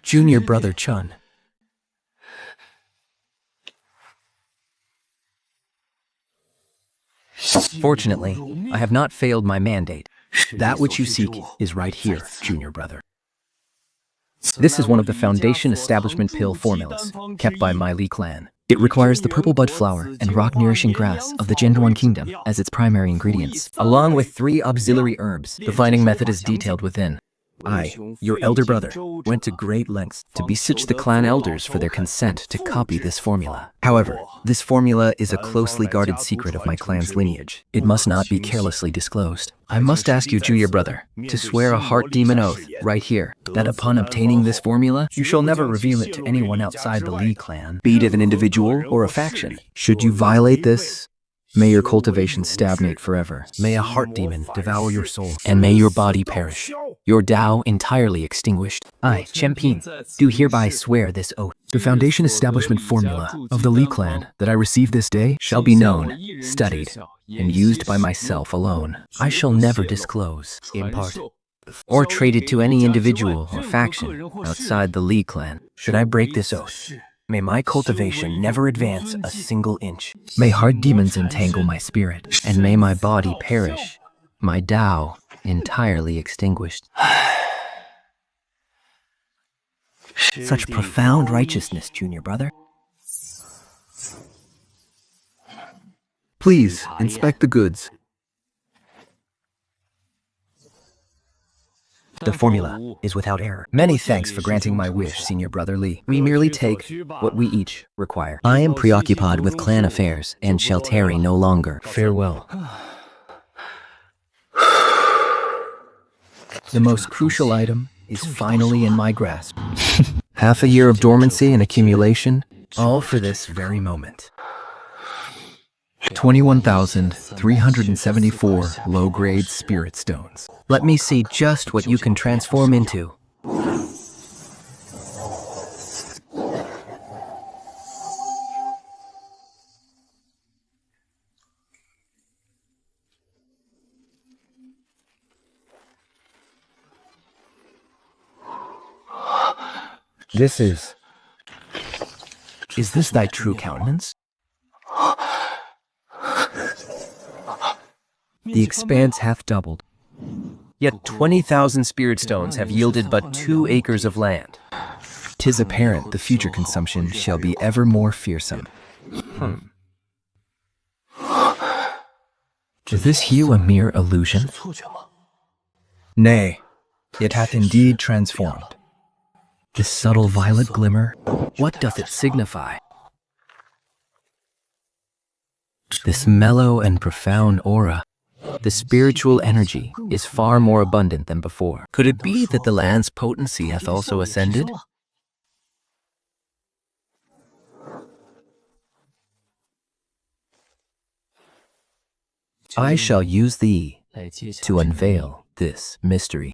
Junior brother Chen. Fortunately, I have not failed my mandate. That which you seek is right here, junior brother. This is one of the foundation establishment pill formulas kept by my Li clan. It requires the purple bud flower and rock-nourishing grass of the Donghua kingdom as its primary ingredients, along with 3 auxiliary herbs. The finding method is detailed within. I, your elder brother, went to great lengths to beseech the clan elders for their consent to copy this formula. However, this formula is a closely guarded secret of my clan's lineage. It must not be carelessly disclosed. I must ask you, junior brother, to swear a heart demon oath right here, that upon obtaining this formula, you shall never reveal it to anyone outside the Li clan, be it an individual or a faction. Should you violate this, may your cultivation stagnate forever. May a heart demon devour your soul, and may your body perish, your Tao entirely extinguished. I, Chen Ping, do hereby swear this oath. The foundation establishment formula of the Li clan that I receive this day shall be known, studied, and used by myself alone. I shall never disclose, impart, or trade it to any individual or faction outside the Li clan. Should I break this oath, may my cultivation never advance a single inch. May hard demons entangle my spirit, and may my body perish, my Tao entirely extinguished. Such profound righteousness, junior brother. Please, inspect the goods. The formula is without error. Many thanks for granting my wish, senior brother Li. We merely take what we each require. I am preoccupied with clan affairs and shall tarry no longer. Farewell. The most crucial item is finally in my grasp. Half a year of dormancy and accumulation, all for this very moment. 21,374 low-grade spirit stones. Let me see just what you can transform into. This is this thy true countenance? The expanse hath doubled. Yet 20,000 spirit stones have yielded but 2 acres of land. 'Tis apparent the future consumption shall be ever more fearsome. Is this hue a mere illusion? Nay, it hath indeed transformed. This subtle violet glimmer, what doth it signify? This mellow and profound aura, the spiritual energy is far more abundant than before. Could it be that the land's potency hath also ascended? I shall use thee to unveil this mystery.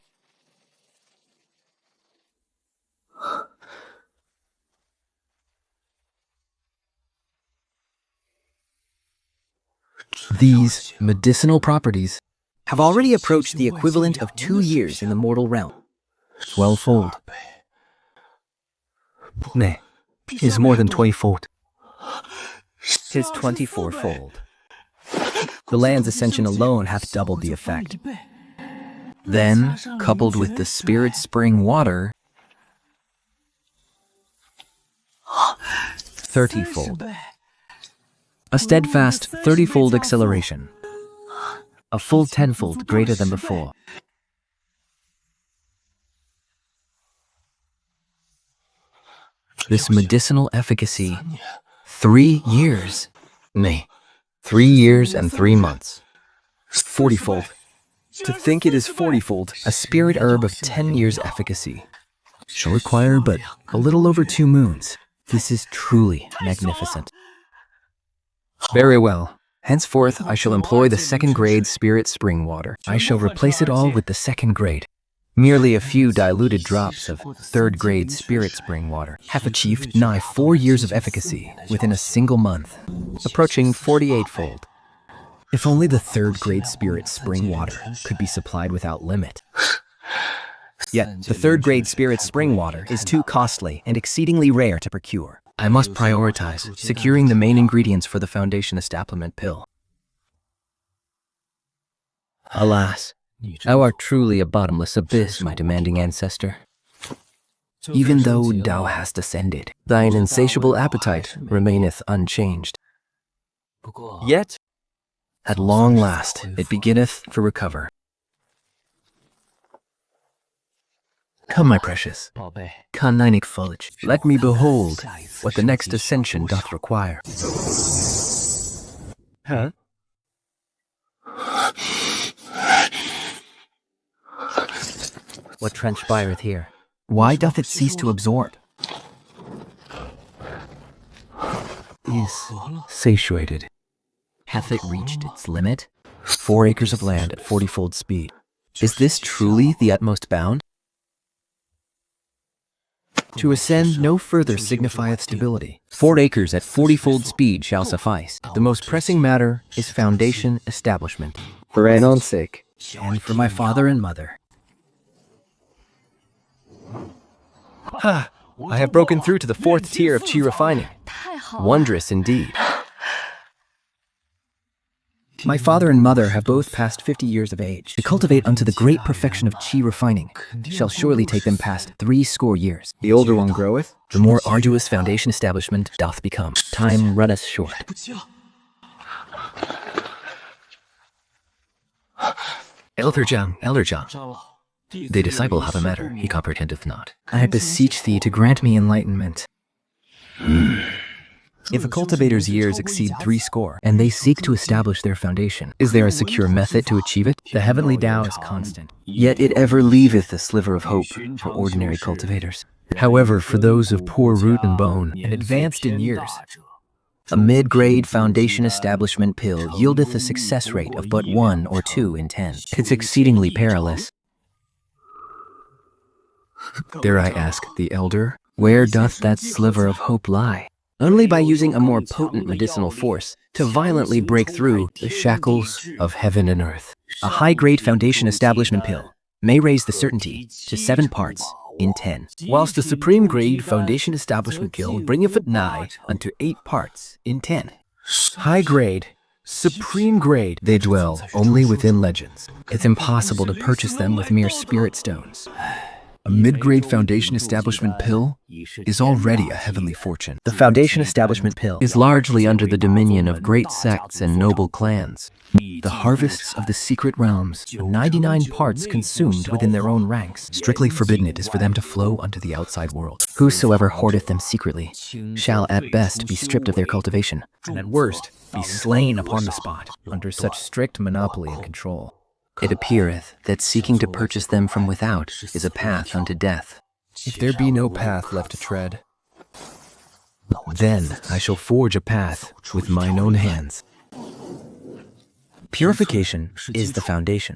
These medicinal properties have already approached the equivalent of 2 years in the mortal realm. 12-fold. Nay, 'tis more than 20-fold. 'Tis 24-fold. The land's ascension alone hath doubled the effect. Then, coupled with the spirit spring water, 30-fold. A steadfast 30-fold acceleration. A full 10-fold greater than before. This medicinal efficacy, 3 years. Nay, 3 years and 3 months. 40-fold. To think it is 40-fold, a spirit herb of 10 years efficacy shall require but a little over 2 moons. This is truly magnificent. Very well. Henceforth, I shall employ the 2nd grade spirit spring water. I shall replace it all with the 2nd grade. Merely a few diluted drops of 3rd grade spirit spring water have achieved nigh 4 years of efficacy within a single month, approaching 48-fold. If only the 3rd grade spirit spring water could be supplied without limit. Yet, the third-grade spirit spring water is too costly and exceedingly rare to procure. I must prioritize securing the main ingredients for the foundation establishment pill. Alas, thou art truly a bottomless abyss, my demanding ancestor. Even though thou hast ascended, thine insatiable appetite remaineth unchanged. Yet, at long last, it beginneth to recover. Come, my precious, caninic foliage, let me behold what the next ascension doth require. Huh? What transpireth here? Why doth it cease to absorb? Is satiated. Hath it reached its limit? 4 acres of land at 40-fold speed. Is this truly the utmost bound? To ascend no further signifieth stability. 4 acres at 40-fold speed shall suffice. The most pressing matter is foundation establishment. For an own sake, and for my father and mother. Ha! I have broken through to the 4th tier of qi refining. Wondrous indeed. My father and mother have both passed 50 years of age. To cultivate unto the great perfection of qi refining shall surely take them past 60 years. The older one groweth, the more arduous foundation establishment doth become. Time runneth short. Elder Zhang, the disciple hath a matter he comprehendeth not. I beseech thee to grant me enlightenment. If a cultivator's years exceed 60, and they seek to establish their foundation, is there a secure method to achieve it? The heavenly Tao is constant, yet it ever leaveth a sliver of hope for ordinary cultivators. However, for those of poor root and bone, and advanced in years, a mid-grade foundation establishment pill yieldeth a success rate of but 1 or 2 in 10. It's exceedingly perilous. Dare I ask the elder, where doth that sliver of hope lie? Only by using a more potent medicinal force to violently break through the shackles of heaven and earth. A high-grade foundation establishment pill may raise the certainty to 7 parts in 10, whilst the supreme-grade foundation establishment pill bringeth it nigh unto 8 parts in 10. High-grade, supreme-grade, they dwell only within legends. It's impossible to purchase them with mere spirit stones. A mid-grade foundation establishment pill is already a heavenly fortune. The foundation establishment pill is largely under the dominion of great sects and noble clans. The harvests of the secret realms, 99 parts consumed within their own ranks. Strictly forbidden it is for them to flow unto the outside world. Whosoever hoardeth them secretly shall at best be stripped of their cultivation, and at worst be slain upon the spot, under such strict monopoly and control. It appeareth that seeking to purchase them from without is a path unto death. If there be no path left to tread, then I shall forge a path with mine own hands. Purification is the foundation.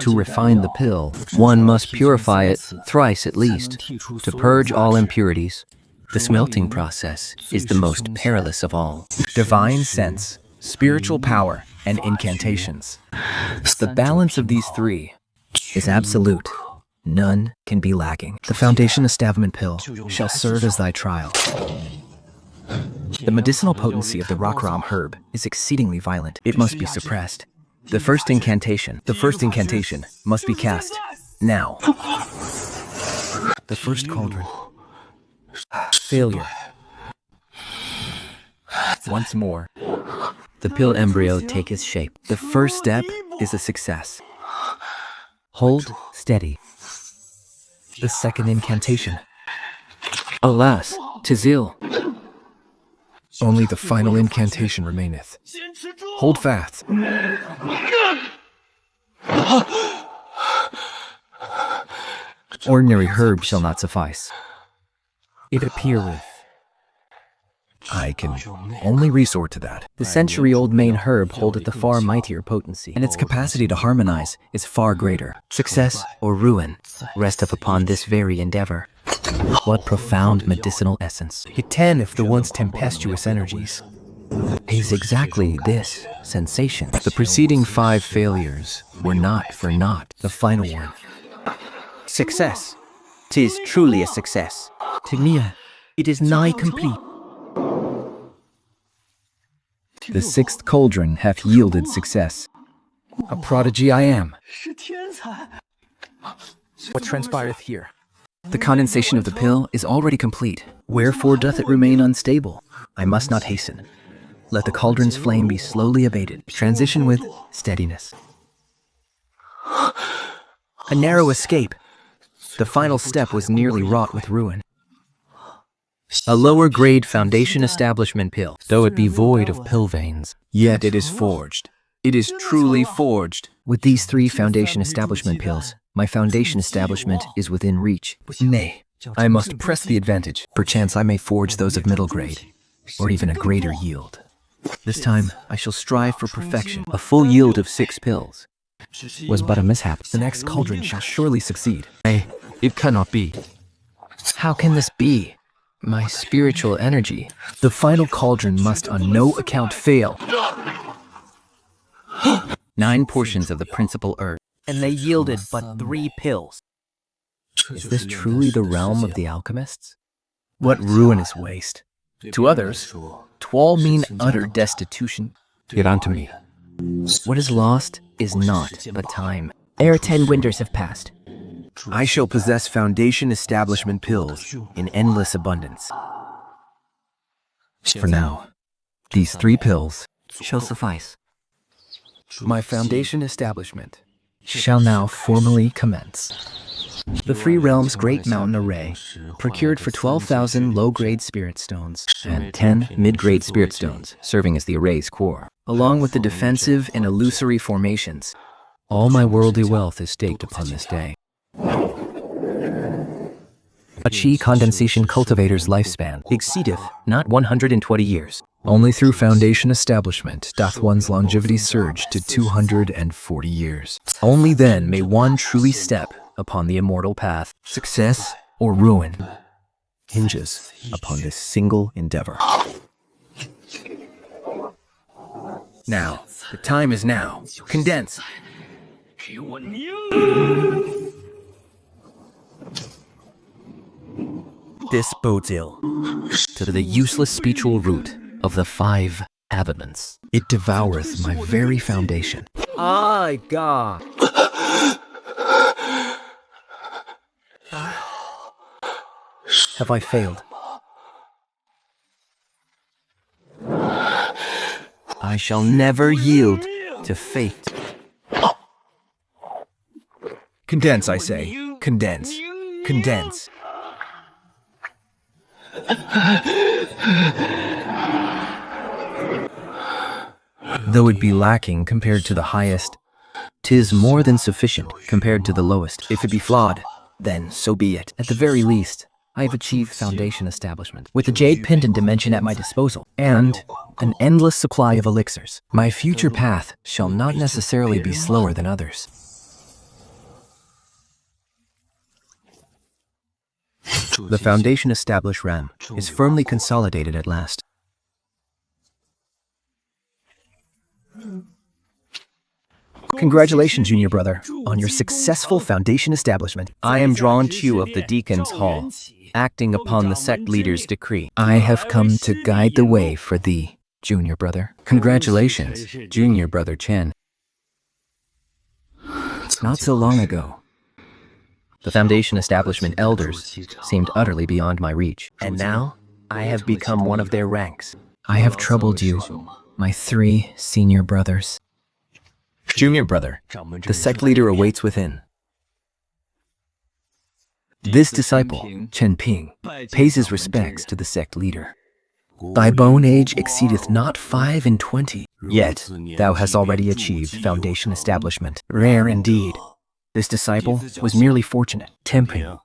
To refine the pill, one must purify it thrice at least. To purge all impurities, the smelting process is the most perilous of all. Divine sense, spiritual power, and incantations. The balance of these 3 is absolute. None can be lacking. The foundation establishment pill shall serve as thy trial. The medicinal potency of the Rockram herb is exceedingly violent. It must be suppressed. The first incantation must be cast now. The first cauldron. Failure. Once more. The pill embryo taketh shape. The first step is a success. Hold steady. The second incantation. Alas, 'tis ill. Only the final incantation remaineth. Hold fast. Ordinary herb shall not suffice. It appeareth I can only resort to that. The century-old main herb holdeth the far mightier potency, and its capacity to harmonize is far greater. Success or ruin resteth upon this very endeavor. What profound medicinal essence. Hit 10 if the once tempestuous energies is exactly this sensation. The preceding 5 failures were not for naught. The final one Success. 'Tis truly a success. Tignia, it is nigh complete. The sixth cauldron hath yielded success. A prodigy I am. What transpireth here? The condensation of the pill is already complete. Wherefore doth it remain unstable? I must not hasten. Let the cauldron's flame be slowly abated. Transition with steadiness. A narrow escape. The final step was nearly wrought with ruin. A lower grade foundation establishment pill. Though it be void of pill veins, Yet it is forged. It is truly forged. With these 3 foundation establishment pills, my foundation establishment is within reach. Nay, I must press the advantage. Perchance I may forge those of middle grade, or even a greater yield. This time, I shall strive for perfection. A full yield of 6 pills was but a mishap. The next cauldron shall surely succeed. nay, it cannot be. How can this be? My spiritual energy. The final cauldron must on no account fail. 9 portions of the principal earth. And they yielded but 3 pills. Is this truly the realm of the alchemists? What ruinous waste. To others, 'twill mean utter destitution. Get unto me. What is lost is naught but time. Ere 10 winters have passed. I shall possess foundation establishment pills in endless abundance. For now, these 3 pills Shall suffice. my foundation establishment shall now formally commence. The 3 realms' great mountain array, procured for 12,000 low-grade spirit stones and 10 mid-grade spirit stones, serving as the array's core, along with the defensive and illusory formations. All my worldly wealth is staked upon this day. A chi condensation cultivator's lifespan exceedeth not 120 years. Only through foundation establishment doth one's longevity surge to 240 years. Only then may one truly step upon the immortal path. Success or ruin hinges upon this single endeavor. Now, the time is now. Condense. This bodes ill to the useless spiritual root of the 5 elements. It devoureth my very foundation. My God. Have I failed? I shall never yield to fate. Condense, I say. Condense. Condense. Though it be lacking compared to the highest, 'tis more than sufficient compared to the lowest. If it be flawed, then so be it. At the very least, I have achieved foundation establishment, with the jade pendant dimension at my disposal, and an endless supply of elixirs. My future path shall not necessarily be slower than others. The foundation established RAM is firmly consolidated at last. Congratulations, junior brother, on your successful foundation establishment. I am Drawn Chu of the Deacon's Hall, acting upon the sect leader's decree. I have come to guide the way for thee, junior brother. Congratulations, junior brother Chen. Not so long ago, the foundation establishment elders seemed utterly beyond my reach, and now I have become one of their ranks. I have troubled you, my 3 senior brothers. Junior brother, the sect leader awaits within. This disciple, Chen Ping, pays his respects to the sect leader. Thy bone age exceedeth not 25, yet thou hast already achieved foundation establishment. Rare indeed. This disciple was merely fortunate. Tempering.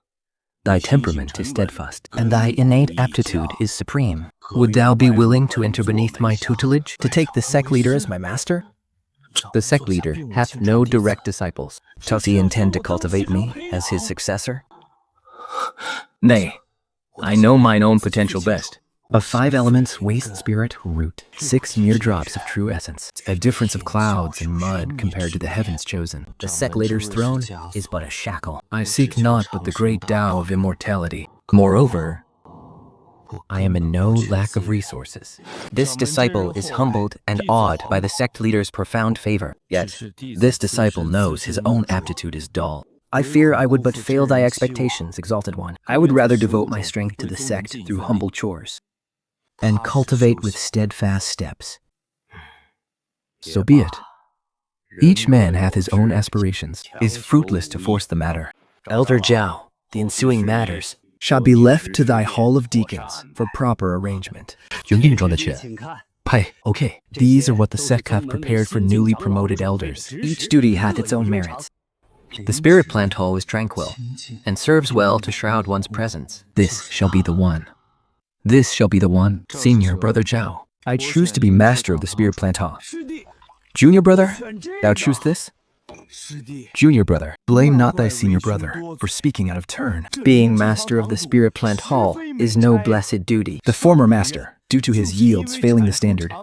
Thy temperament is steadfast, and thy innate aptitude is supreme. Would thou be willing to enter beneath my tutelage, to take the sect leader as my master? The sect leader hath no direct disciples. Does he intend to cultivate me as his successor? Nay, I know mine own potential best. Of 5 elements, waste spirit, root. 6 mere drops of true essence. A difference of clouds and mud compared to the heavens chosen. The Seculator's throne is but a shackle. I seek not but the great Tao of immortality. Moreover, I am in no lack of resources. This disciple is humbled and awed by the sect leader's profound favor. Yet, this disciple knows his own aptitude is dull. I fear I would but fail thy expectations, exalted one. I would rather devote my strength to the sect through humble chores and cultivate with steadfast steps. So be it. Each man hath his own aspirations. It is fruitless to force the matter. Elder Zhao, the ensuing matters Shall be left to thy hall of deacons for proper arrangement. 用硬装的钱。派 Okay, these are what the sect hath prepared for newly promoted elders. Each duty hath its own merits. The spirit plant hall is tranquil and serves well to shroud one's presence. This shall be the one. This shall be the one. Senior brother Zhao, I choose to be master of the spirit plant hall. Junior brother, thou choose this? Junior brother, blame not thy senior brother for speaking out of turn. Being master of the spirit plant hall is no blessed duty. The former master, due to his yields failing the standard,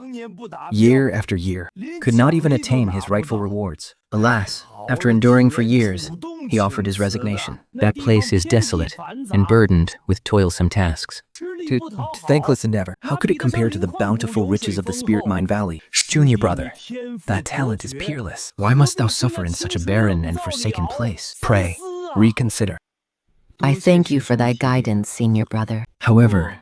year after year, could not even attain his rightful rewards. Alas, after enduring for years, he offered his resignation. That place is desolate and burdened with toilsome tasks. To thankless endeavor, how could it compare to the bountiful riches of the Spirit Mine Valley? Junior brother, that talent is peerless. Why must thou suffer in such a barren and forsaken place? Pray, reconsider. I thank you for thy guidance, senior brother. However,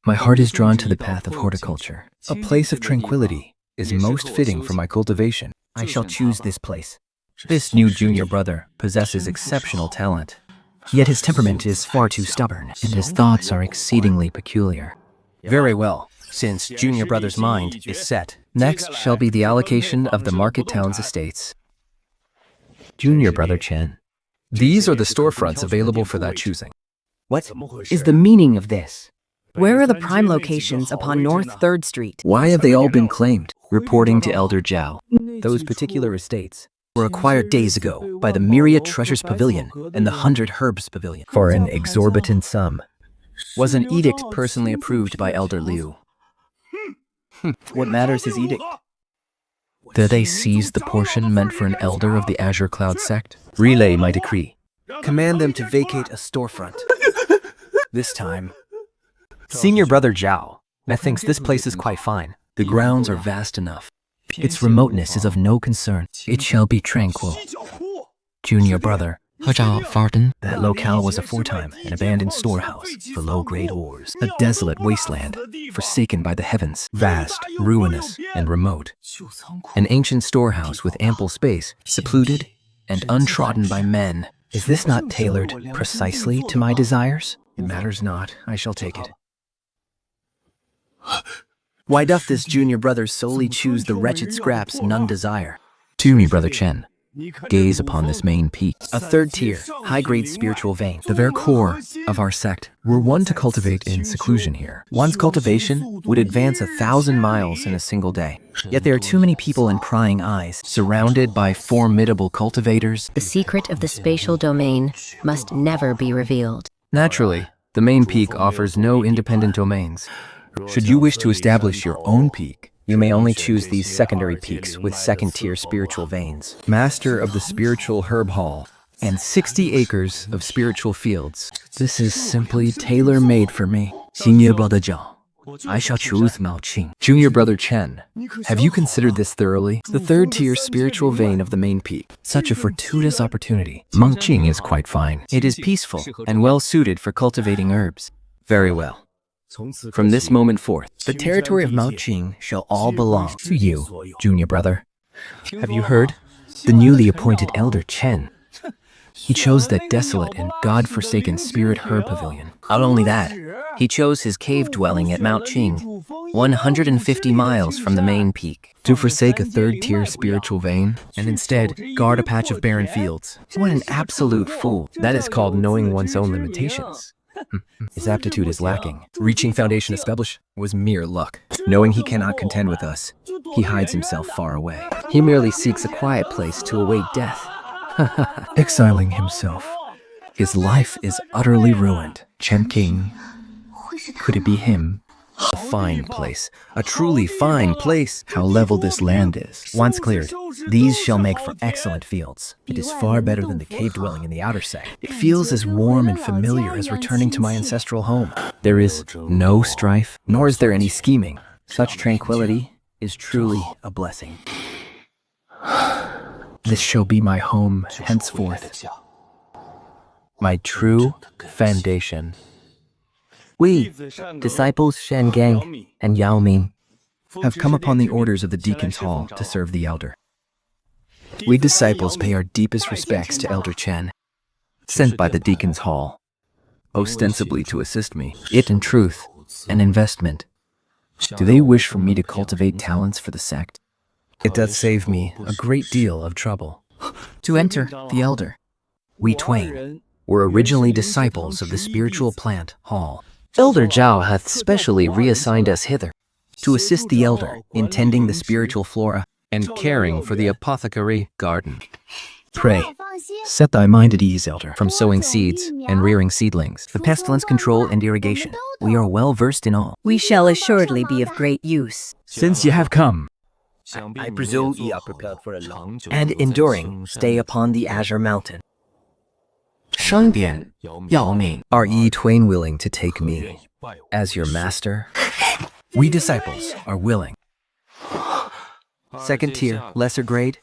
my heart is drawn to the path of horticulture. A place of tranquility is most fitting for my cultivation. I shall choose this place. This new junior brother possesses exceptional talent. Yet his temperament is far too stubborn, and his thoughts are exceedingly peculiar. Very well, since junior brother's mind is set. Next shall be the allocation of the market town's estates. Junior brother Chen, these are the storefronts available for thy choosing. What is the meaning of this? Where are the prime locations upon North 3rd Street? Why have they all been claimed? Reporting to Elder Zhao, those particular estates were acquired days ago by the Myriad Treasures Pavilion and the 100 Herbs Pavilion for an exorbitant sum. Was an edict personally approved by Elder Liu. What matters his edict? Do they seize the portion meant for an elder of the Azure Cloud sect? Relay my decree. Command them to vacate a storefront. This time, Senior brother Zhao, methinks this place is quite fine. The grounds are vast enough. Its remoteness is of no concern. It shall be tranquil. Junior brother, that locale was aforetime an abandoned storehouse for low-grade ores. A desolate wasteland, forsaken by the heavens, vast, ruinous, and remote. An ancient storehouse with ample space, secluded and untrodden by men. Is this not tailored precisely to my desires? It matters not. I shall take it. Why doth this junior brother solely choose the wretched scraps none desire? To me, brother Chen, gaze upon this main peak. A 3rd tier, high-grade spiritual vein. The very core of our sect were one to cultivate in seclusion here. One's cultivation would advance 1,000 miles in a single day. Yet there are too many people and prying eyes, surrounded by formidable cultivators. The secret of the spatial domain must never be revealed. Naturally, the main peak offers no independent domains. Should you wish to establish your own peak, you may only choose these secondary peaks with 2nd-tier spiritual veins. Master of the spiritual herb hall and 60 acres of spiritual fields. This is simply tailor-made for me. Senior brother Zhao, I shall choose Mao Qing. Junior brother Chen, have you considered this thoroughly? The 3rd-tier spiritual vein of the main peak. Such a fortuitous opportunity. Mao Qing is quite fine. It is peaceful and well-suited for cultivating herbs. Very well. From this moment forth, the territory of Mao Qing shall all belong to you, junior brother. Have you heard? The newly appointed Elder Chen. He chose that desolate and god-forsaken spirit herb pavilion. Not only that, he chose his cave dwelling at Mount Qing, 150 miles from the main peak, to forsake a 3rd-tier spiritual vein and instead guard a patch of barren fields. What an absolute fool. That is called knowing one's own limitations. His aptitude is lacking. Reaching foundation established was mere luck. Knowing he cannot contend with us, he hides himself far away. He merely seeks a quiet place to await death. Exiling himself. His life is utterly ruined. Chen Ping. Could it be him? fine place. A truly fine place. How level this land is. Once cleared, these shall make for excellent fields. It is far better than the cave dwelling in the outer sect. It feels as warm and familiar as returning to my ancestral home. There is no strife, nor is there any scheming. Such tranquility is truly a blessing. This shall be my home henceforth. My true foundation. We, disciples Shen Gang and Yao Ming, Have come upon the orders of the Deacon's Hall to serve the Elder. We disciples pay our deepest respects to Elder Chen, sent by the Deacon's Hall, ostensibly to assist me. It, in truth, an investment. Do they wish for me to cultivate talents for the sect? It does save me a great deal of trouble. To enter the Elder, we twain were originally disciples of the spiritual plant Hall. Elder Zhao hath specially reassigned us hither To assist the Elder in tending the spiritual flora and caring for the apothecary garden. Pray, set thy mind at ease, Elder. From sowing seeds and rearing seedlings, the pestilence control and irrigation, we are well versed in all. We shall assuredly be of great use. Since you have come, I presume ye are prepared for a long and enduring stay upon the Azure Mountain, 商点要命， are ye twain willing to take me as your master? We disciples are willing. Second tier, lesser grade,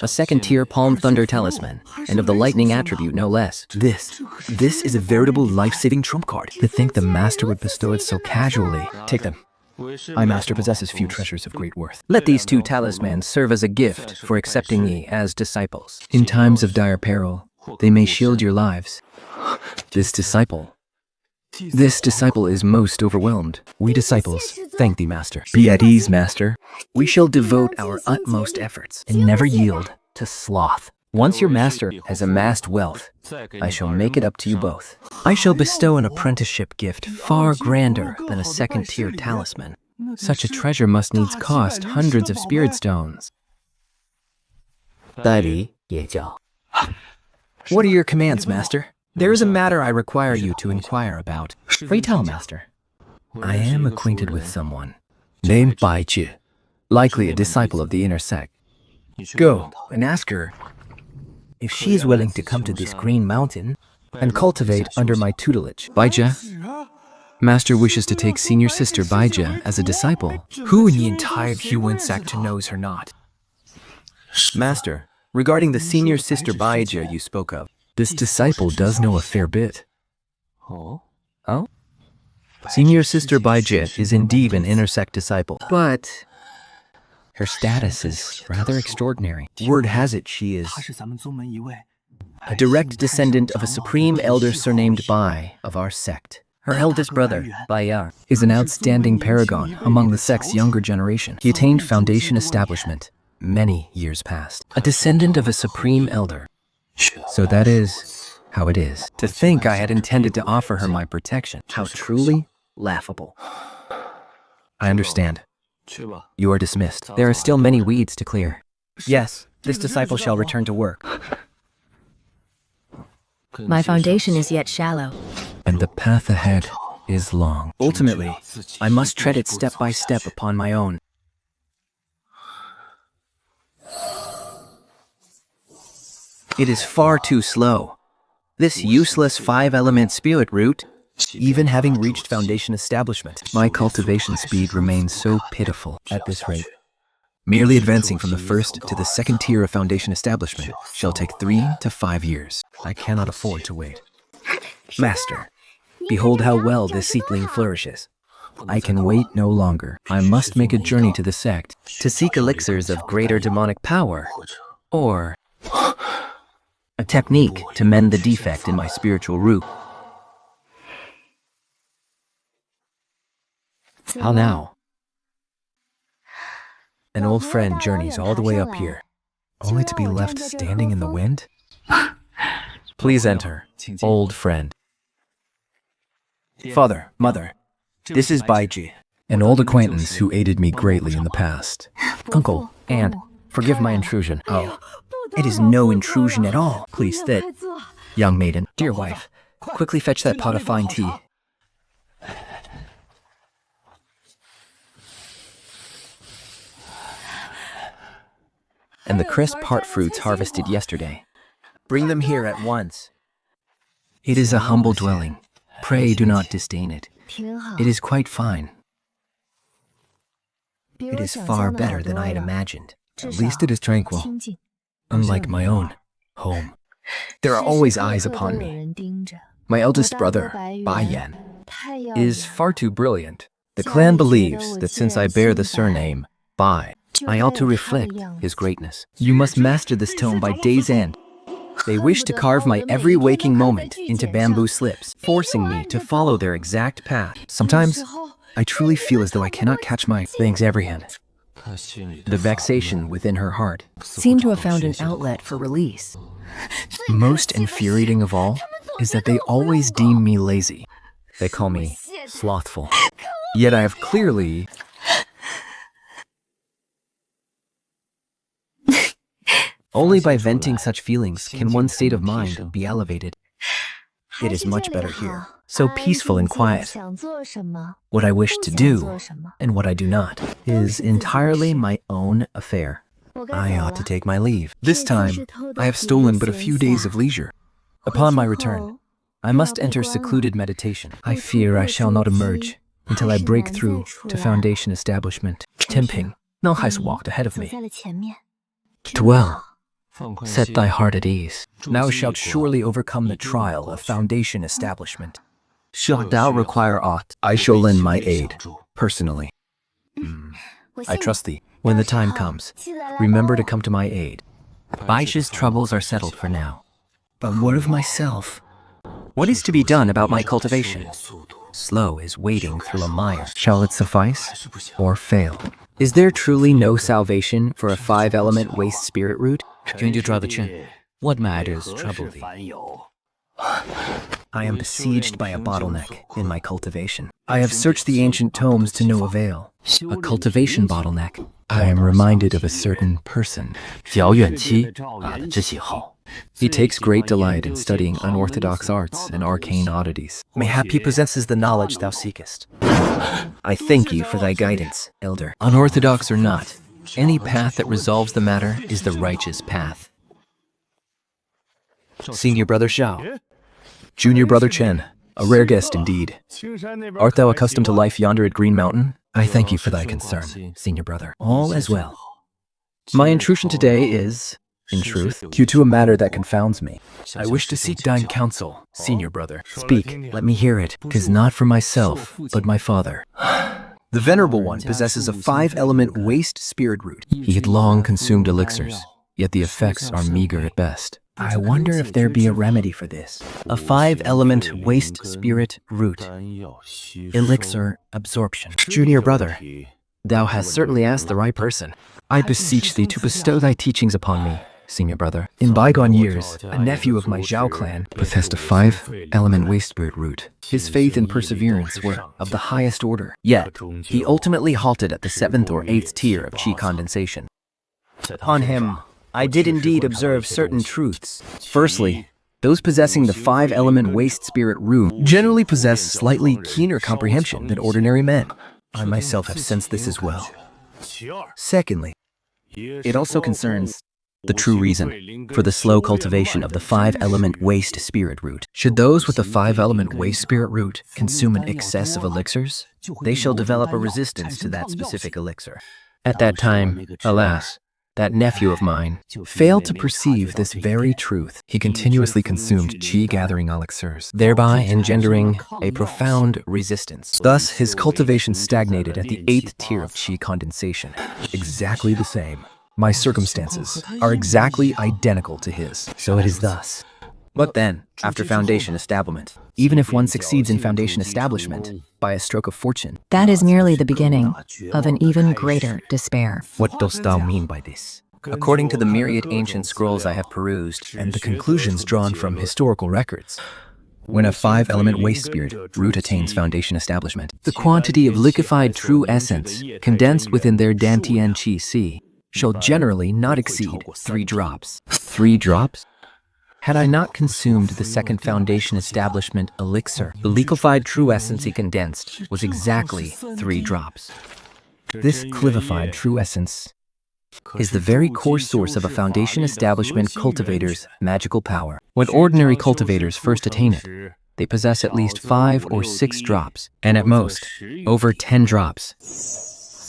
a second tier palm thunder talisman, and of the lightning attribute no less. This is a veritable life-saving trump card. To think the master would bestow it so casually. Take them. My master possesses few treasures of great worth. Let these two talismans serve as a gift for accepting ye as disciples. In times of dire peril, they may shield your lives. This disciple is most overwhelmed. We disciples thank thee, Master. Be at ease, Master. We shall devote our utmost efforts and never yield to sloth. Once your master has amassed wealth, I shall make it up to you both. I shall bestow an apprenticeship gift far grander than a second-tier talisman. Such a treasure must needs cost hundreds of spirit stones. 代理也叫 What are your commands, Master? There is a matter I require you to inquire about. Pray tell, Master. I am acquainted with someone named Bai Zhi, likely a disciple of the inner sect. Go and ask her if she is willing to come to this green mountain and cultivate under my tutelage. Baija, Master wishes to take senior sister Baija as a disciple. Who in the entire Huan sect knows her not? Master, regarding the senior sister Baija you spoke of, this disciple does know a fair bit. Oh? Senior sister Baija is indeed an inner sect disciple, but her status is rather extraordinary. Word has it she is a direct descendant of a supreme elder surnamed Bai of our sect. Her eldest brother, Baiya, is an outstanding paragon among the sect's younger generation. He attained foundation establishment many years past. A descendant of a supreme elder. So that is how it is. To think I had intended to offer her my protection. How truly laughable. I understand. You are dismissed. There are still many weeds to clear. Yes, this disciple shall return to work. My foundation is yet shallow. And the path ahead is long. Ultimately, I must tread it step by step upon my own. It is far too slow. This useless 5-element spirit root, even having reached foundation establishment, my cultivation speed remains so pitiful at this rate. Merely advancing from the first to the second tier of foundation establishment shall take 3 to 5 years. I cannot afford to wait. Master, behold how well this seedling flourishes. I can wait no longer. I must make a journey to the sect to seek elixirs of greater demonic power, or a technique to mend the defect in my spiritual root. How now? An old friend journeys all the way up here, only to be left standing in the wind? Please enter, old friend. Father, mother, this is Baiji, an old acquaintance who aided me greatly in the past. Uncle, aunt, forgive my intrusion. Oh, it is no intrusion at all. Please sit. Young maiden, dear wife, quickly fetch that pot of fine tea. and the crisp heart fruits harvested yesterday. Bring them here at once. It is a humble dwelling. Pray do not disdain it. It is quite fine. It is far better than I had imagined. At least it is tranquil, unlike my own home. There are always eyes upon me. My eldest brother, Bai Yan, is far too brilliant. The clan believes that since I bear the surname Bai, I ought to reflect his greatness. You must master this tome by day's end. They wish to carve my every waking moment into bamboo slips, forcing me to follow their exact path. Sometimes, I truly feel as though I cannot catch my things every hand. The vexation within her heart Seem to have found an outlet for release. most infuriating of all is that they always deem me lazy. They call me slothful. Yet I have clearly... Only by venting such feelings can one's state of mind be elevated. It is much better here, so peaceful and quiet. What I wish to do, and what I do not, is entirely my own affair. I ought to take my leave. This time, I have stolen but a few days of leisure. Upon my return, I must enter secluded meditation. I fear I shall not emerge until I break through to Foundation establishment. Chen Ping now has walked ahead of me. Dwell. Set thy heart at ease. Now shalt surely overcome the trial of Foundation establishment. Shalt thou require aught, I shall lend my aid, personally. I trust thee. When the time comes, remember to come to my aid. Baisha's troubles are settled for now. But what of myself? What is to be done about my cultivation? Slow is wading through a mire. Shall it suffice or fail? Is there truly no salvation for a 5-element waste spirit root? What matters trouble thee? I am besieged by a bottleneck in my cultivation. I have searched the ancient tomes to no avail. A cultivation bottleneck. I am reminded of a certain person. He takes great delight in studying unorthodox arts and arcane oddities. Mayhap he possesses the knowledge thou seekest. I thank you for thy guidance, elder. Unorthodox or not, any path that resolves the matter is the righteous path. Senior Brother Xiao. Junior Brother Chen, a rare guest indeed. Art thou accustomed to life yonder at Green Mountain? I thank you for thy concern, Senior Brother. All is well. My intrusion today is, in truth, due to a matter that confounds me. I wish to seek thine counsel, Senior Brother. Speak, let me hear it. 'Tis not for myself, but my father. The Venerable One possesses a 5-element waste spirit root. He had long consumed elixirs, yet the effects are meager at best. I wonder if there be a remedy for this. A 5-element waste spirit root. Elixir absorption. Junior Brother, thou hast certainly asked the right person. I beseech thee to bestow thy teachings upon me, Senior Brother. In bygone years, a nephew of my Zhao clan possessed a 5-element waste spirit root. His faith and perseverance were of the highest order. Yet, he ultimately halted at the 7th or 8th tier of qi condensation. Upon him, I did indeed observe certain truths. Firstly, those possessing the 5-element waste spirit root generally possess slightly keener comprehension than ordinary men. I myself have sensed this as well. Secondly, it also concerns the true reason for the slow cultivation of the 5-element waste spirit root. Should those with the 5-element waste spirit root consume an excess of elixirs, they shall develop a resistance to that specific elixir. At that time, alas, that nephew of mine failed to perceive this very truth. He continuously consumed qi-gathering elixirs, thereby engendering a profound resistance. Thus, his cultivation stagnated at the 8th tier of qi condensation. Exactly the same. My circumstances are exactly identical to his, so it is thus. But then, after Foundation establishment, even if one succeeds in Foundation establishment by a stroke of fortune, That is merely the beginning of an even greater despair. what dost thou mean by this? According to the myriad ancient scrolls I have perused and the conclusions drawn from historical records, when a 5-element waste spirit root attains Foundation establishment, the quantity of liquefied true essence condensed within their Dantian Qi Si shall generally not exceed 3 drops. 3 drops? Had I not consumed the second Foundation establishment elixir, the liquefied true essence he condensed was exactly 3 drops. This clivified true essence is the very core source of a foundation establishment cultivator's magical power. When ordinary cultivators first attain it, they possess at least 5 or 6 drops, and at most, over 10 drops.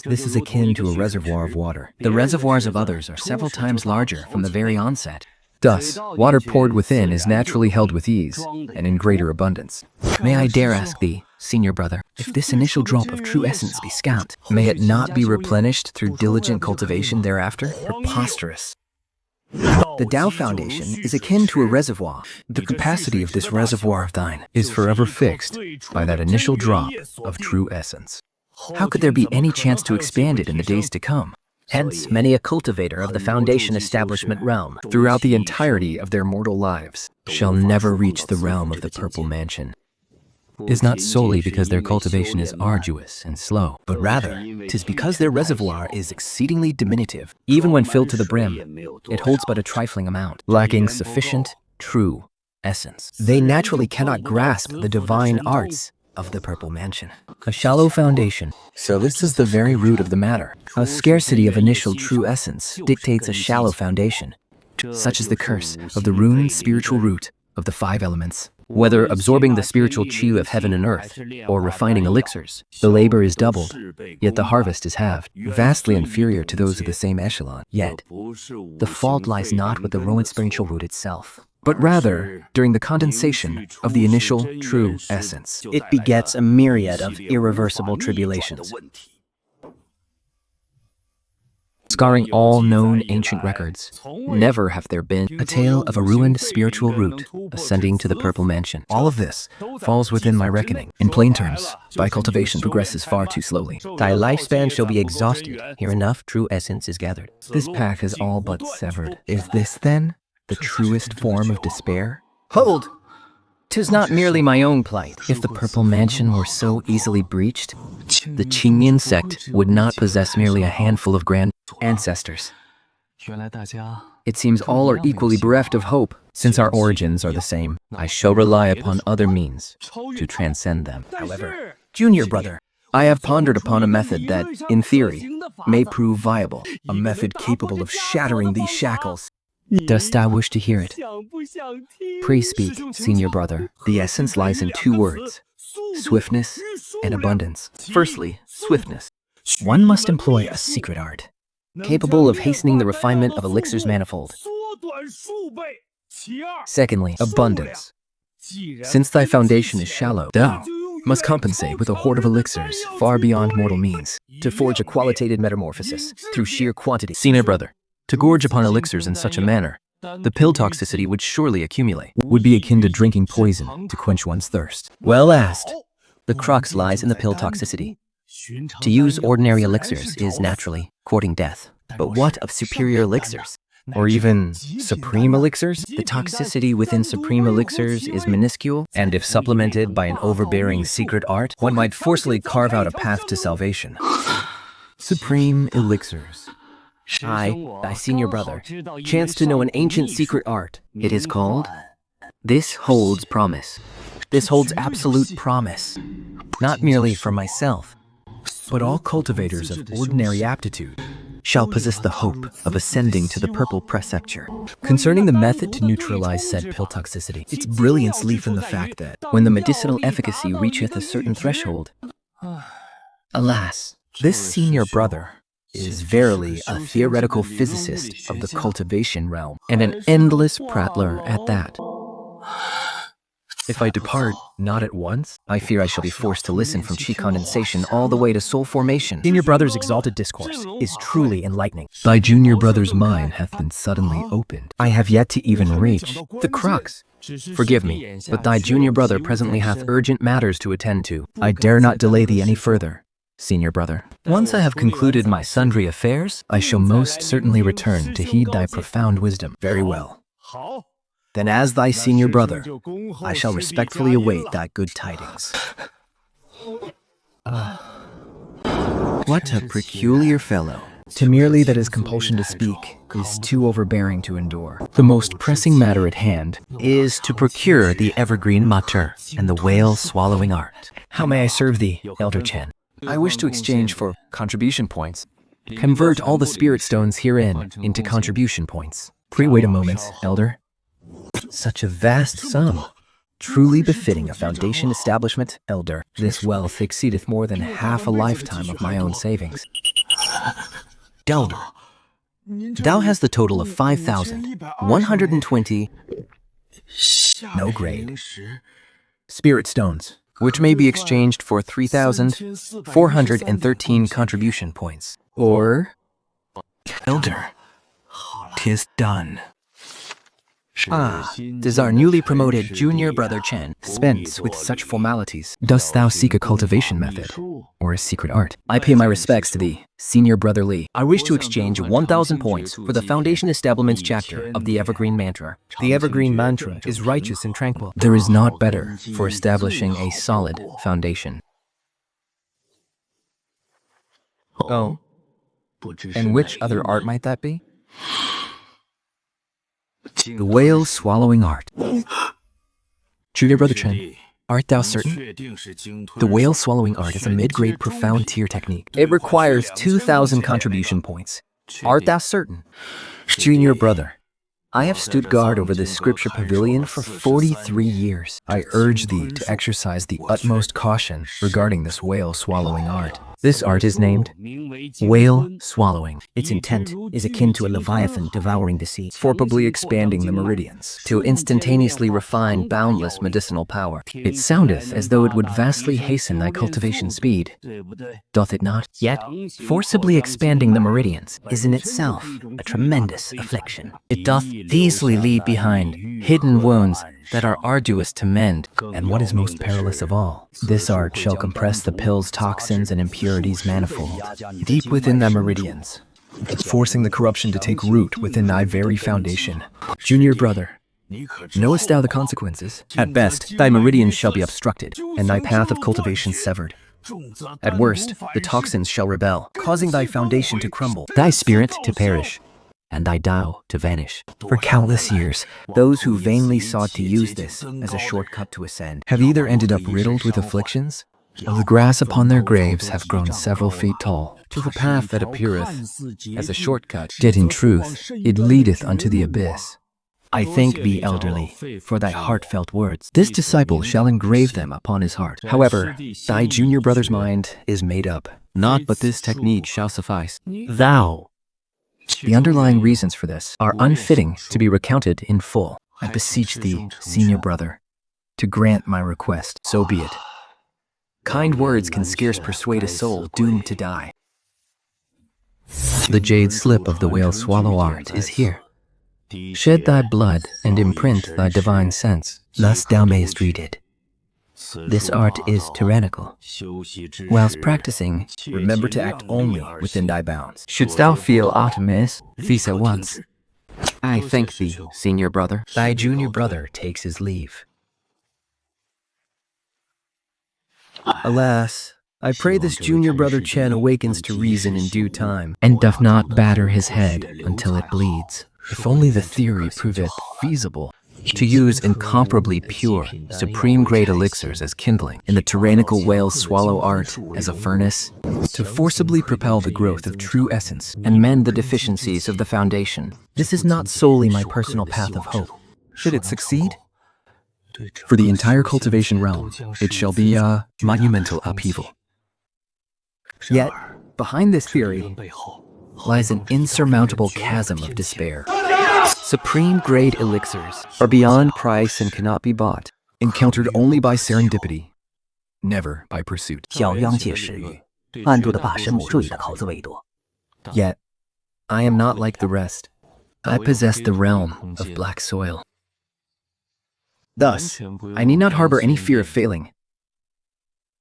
This is akin to a reservoir of water. The reservoirs of others are several times larger from the very onset. Thus, water poured within is naturally held with ease and in greater abundance. May I dare ask thee, senior brother, if this initial drop of true essence be scant, May it not be replenished through diligent cultivation thereafter? Preposterous. The Tao Foundation is akin to a reservoir. The capacity of this reservoir of thine is forever fixed by that initial drop of true essence. How could there be any chance to expand it in the days to come? Hence, many a cultivator of the foundation establishment realm, throughout the entirety of their mortal lives, shall never reach the realm of the Purple Mansion. It is not solely because their cultivation is arduous and slow, But rather, 'tis because their reservoir is exceedingly diminutive. Even when filled to the brim, it holds but a trifling amount, lacking sufficient, true essence. They naturally cannot grasp the divine arts of the Purple Mansion. A shallow foundation. So this is the very root of the matter. A scarcity of initial true essence dictates a shallow foundation. Such is the curse of the ruined spiritual root of the 5 elements. Whether absorbing the spiritual chi of heaven and earth, or refining elixirs, the labor is doubled, yet the harvest is halved, vastly inferior to those of the same echelon. Yet, the fault lies not with the ruined spiritual root itself, but rather during the condensation of the initial true essence. It begets a myriad of irreversible tribulations, scarring all known ancient records. Never have there been a tale of a ruined spiritual root ascending to the Purple Mansion. All of this falls within my reckoning. In plain terms, thy cultivation progresses far too slowly. Thy lifespan shall be exhausted ere enough true essence is gathered. This path is all but severed. Is this, then, the truest form of despair? Hold! 'Tis not merely my own plight. If the Purple Mansion were so easily breached, the Qingyan sect would not possess merely a handful of grand ancestors. It seems all are equally bereft of hope. Since our origins are the same, I shall rely upon other means to transcend them. However, junior brother, I have pondered upon a method that, in theory, may prove viable. A method capable of shattering these shackles. dost thou wish to hear it? Pray speak, senior brother. The essence lies in 2 words: swiftness and abundance. Firstly, swiftness. One must employ a secret art, capable of hastening the refinement of elixirs manifold. Secondly, abundance. Since thy foundation is shallow, thou must compensate with a hoard of elixirs far beyond mortal means to forge a qualitative metamorphosis through sheer quantity. Senior brother, to gorge upon elixirs in such a manner, the pill toxicity would surely accumulate, would be akin to drinking poison to quench one's thirst. Well asked. The crux lies in the pill toxicity. To use ordinary elixirs is naturally courting death. But what of superior elixirs? Or even supreme elixirs? The toxicity within supreme elixirs is minuscule, and if supplemented by an overbearing secret art, one might forcibly carve out a path to salvation. Supreme elixirs. I, thy senior brother, chance to know an ancient secret art. It is called, This Holds Promise. This holds absolute promise, not merely for myself, but all cultivators of ordinary aptitude shall possess the hope of ascending to the purple precepture. Concerning the method to neutralize said pill toxicity, its brilliance lieth in the fact that, when the medicinal efficacy reacheth a certain threshold, alas, this senior brother is verily a theoretical physicist of the cultivation realm, and an endless prattler at that. If I depart not at once, I fear I shall be forced to listen from chi condensation all the way to soul formation. Senior brother's exalted discourse is truly enlightening. Thy junior brother's mind hath been suddenly opened. I have yet to even reach the crux. Forgive me, but thy junior brother presently hath urgent matters to attend to. I dare not delay thee any further, senior brother. Once I have concluded my sundry affairs, I shall most certainly return to heed thy profound wisdom. Very well. Then as thy senior brother, I shall respectfully await that good tidings. What a peculiar fellow. To merely that his compulsion to speak is too overbearing to endure. The most pressing matter at hand is to procure the evergreen mater and the whale-swallowing art. How may I serve thee, Elder Chen? I wish to exchange for contribution points Convert all the spirit stones herein into contribution points. Wait a moment, Elder. Such a vast sum. Truly befitting a foundation establishment, Elder. This wealth exceedeth more than half a lifetime of my own savings. Elder, thou hast the total of 5,120 no grade spirit stones, which may be exchanged for 3,413 contribution points. Or, Elder, 'tis done. does our newly promoted junior brother Chen dispense with such formalities? Dost thou seek a cultivation method or a secret art? I pay my respects to thee, senior brother Li. I wish to exchange 1,000 points for the foundation establishments chapter of the Evergreen Mantra. The Evergreen Mantra is righteous and tranquil. There is naught better for establishing a solid foundation. Oh, and which other art might that be? The whale swallowing art. Junior brother Chen, art thou certain? The whale swallowing art is a mid-grade profound tier technique. It requires 2,000 contribution points. Art thou certain? Junior brother, I have stood guard over this scripture pavilion for 43 years. I urge thee to exercise the utmost caution regarding this whale swallowing art. This art is named whale swallowing. Its intent is akin to a leviathan devouring the sea, forcibly expanding the meridians to instantaneously refine boundless medicinal power. It soundeth as though it would vastly hasten thy cultivation speed, doth it not? Yet, forcibly expanding the meridians is in itself a tremendous affliction. It doth easily leave behind hidden wounds that are arduous to mend. And what is most perilous of all, this art shall compress the pill's toxins and impurities manifold, deep within thy meridians, forcing the corruption to take root within thy very foundation. Junior brother, knowest thou the consequences? At best, thy meridians shall be obstructed, and thy path of cultivation severed. At worst, the toxins shall rebel, causing thy foundation to crumble, thy spirit to perish, and thy Tao to vanish. For countless years, those who vainly sought to use this as a shortcut to ascend have either ended up riddled with afflictions, or the grass upon their graves have grown several feet tall. To the path that appeareth as a shortcut, yet in truth it leadeth unto the abyss. I thank thee, elderly, for thy heartfelt words. This disciple shall engrave them upon his heart. However, thy junior brother's mind is made up. Naught but this technique shall suffice. Thou, the underlying reasons for this are unfitting to be recounted in full. I beseech thee, senior brother, to grant my request. So be it. Kind words can scarce persuade a soul doomed to die. The jade slip of the whale swallow art is here. Shed thy blood and imprint thy divine sense, thus thou mayest read it. This art is tyrannical. Whilst practicing, remember to act only within thy bounds. Shouldst thou feel aught amiss, cease at once. I thank thee, senior brother. Thy junior brother takes his leave. Alas, I pray this junior brother Chen awakens to reason in due time, and doth not batter his head until it bleeds. If only the theory proveth feasible, to use incomparably pure, supreme-grade elixirs as kindling, and the tyrannical whale swallow art as a furnace, to forcibly propel the growth of true essence and mend the deficiencies of the foundation. This is not solely my personal path of hope. Should it succeed? For the entire cultivation realm, it shall be a monumental upheaval. Yet, behind this theory lies an insurmountable chasm of despair. Supreme-grade elixirs are beyond price and cannot be bought, encountered only by serendipity, never by pursuit. Yet, I am not like the rest. I possess the realm of black soil. Thus, I need not harbor any fear of failing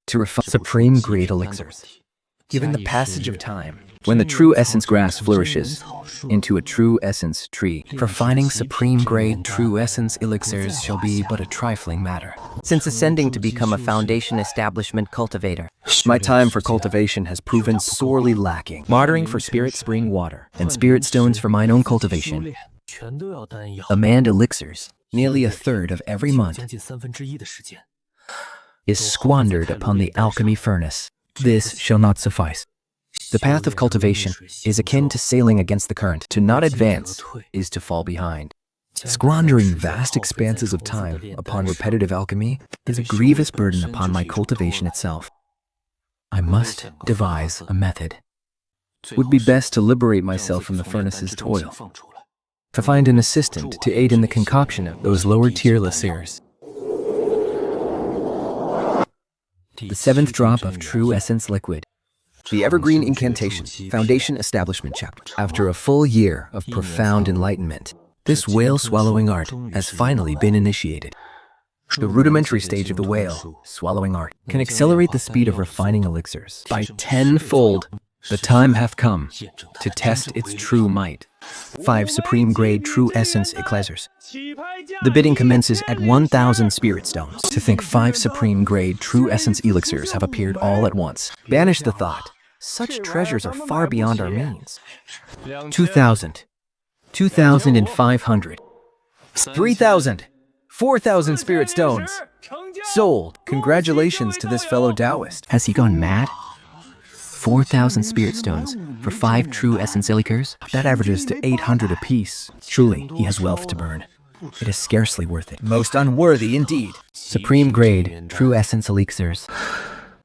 to refine supreme-grade elixirs. Given the passage of time, when the true essence grass flourishes into a true essence tree, refining supreme-grade true essence elixirs shall be but a trifling matter. Since ascending to become a foundation establishment cultivator, My time for cultivation has proven sorely lacking. Bartering for spirit spring water and spirit stones for mine own cultivation, Amand elixirs, nearly a third of every month, is squandered upon the alchemy furnace. This shall not suffice. The path of cultivation is akin to sailing against the current. To not advance is to fall behind. Squandering vast expanses of time upon repetitive alchemy is a grievous burden upon my cultivation itself. I must devise a method. It would be best to liberate myself from the furnace's toil, to find an assistant to aid in the concoction of those lower-tier elixirs. The seventh drop of true essence liquid. The evergreen incantation, foundation establishment chapter. After a full year of profound enlightenment, this whale-swallowing art has finally been initiated. The rudimentary stage of the whale-swallowing art can accelerate the speed of refining elixirs by tenfold. The time hath come to test its true might. 5 supreme-grade true essence elixirs. The bidding commences at 1,000 spirit stones. To think 5 supreme-grade true essence elixirs have appeared all at once. Banish the thought. Such treasures are far beyond our means. 2,000. 2,500. 3,000. 4,000 spirit stones. Sold. Congratulations to this fellow Taoist. Has he gone mad? 4,000 spirit stones for 5 true essence elixirs? That averages to 800 apiece. Truly, he has wealth to burn. It is scarcely worth it. Most unworthy indeed. Supreme grade true essence elixirs.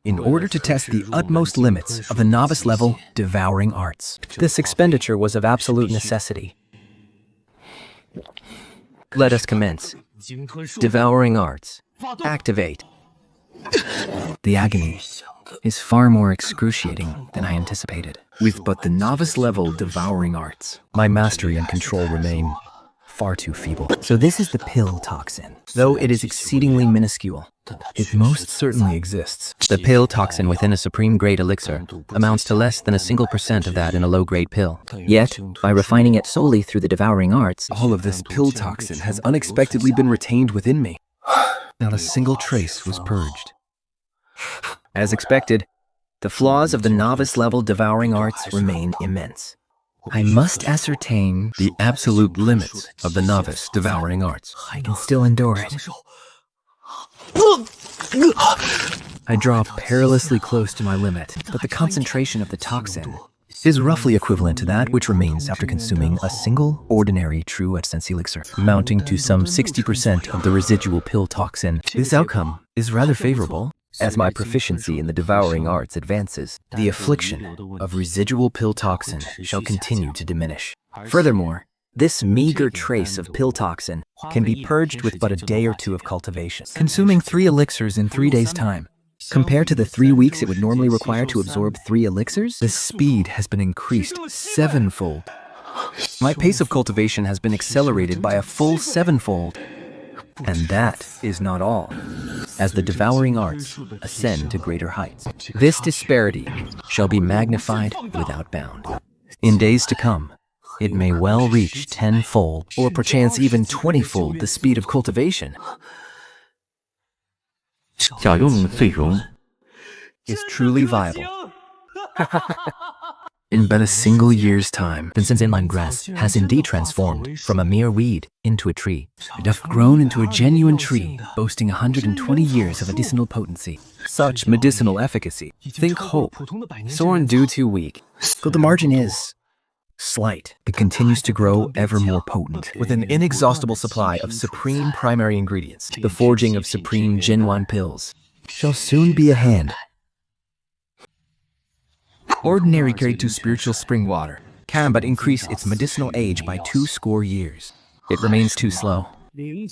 In order to test the utmost limits of the novice level devouring arts. This expenditure was of absolute necessity. Let us commence. Devouring arts. Activate. The agony is far more excruciating than I anticipated. With but the novice level devouring arts, my mastery and control remain far too feeble. So this is the pill toxin. Though it is exceedingly minuscule, it most certainly exists. The pill toxin within a supreme grade elixir amounts to less than a single % of that in a low grade pill. Yet, by refining it solely through the devouring arts, All of this pill toxin has unexpectedly been retained within me. Not a single trace was purged. As expected, the flaws of the novice level devouring arts remain immense. I must ascertain the absolute limits of the novice devouring arts. I can still endure it. I draw perilously close to my limit, but the concentration of the toxin is roughly equivalent to that which remains after consuming a single ordinary true essence elixir, amounting to some 60% of the residual pill toxin. This outcome is rather favorable. As my proficiency in the devouring arts advances, the affliction of residual pill toxin shall continue to diminish. Furthermore, this meager trace of pill toxin can be purged with but a day or two of cultivation, consuming 3 elixirs in 3 days' time. Compared to the 3 weeks it would normally require to absorb 3 elixirs, the speed has been increased 7-fold. My pace of cultivation has been accelerated by a full 7-fold. And that is not all. As the devouring arts ascend to greater heights, this disparity shall be magnified without bound. In days to come, it may well reach 10-fold, or perchance even 20-fold the speed of cultivation. 小用最容 Is truly viable. In but a single year's time, Vincent's inline grass has indeed transformed from a mere weed into a tree. it doth grown into a genuine tree, boasting 120 years of medicinal potency. Such medicinal efficacy. Think hope. Soren due too weak. Though the margin is slight, it continues to grow ever more potent, with an inexhaustible supply of supreme primary ingredients. The forging of supreme Jinwan pills shall soon be at hand. Ordinary grade 2 spiritual spring water can but increase its medicinal age by 20 years. It remains too slow.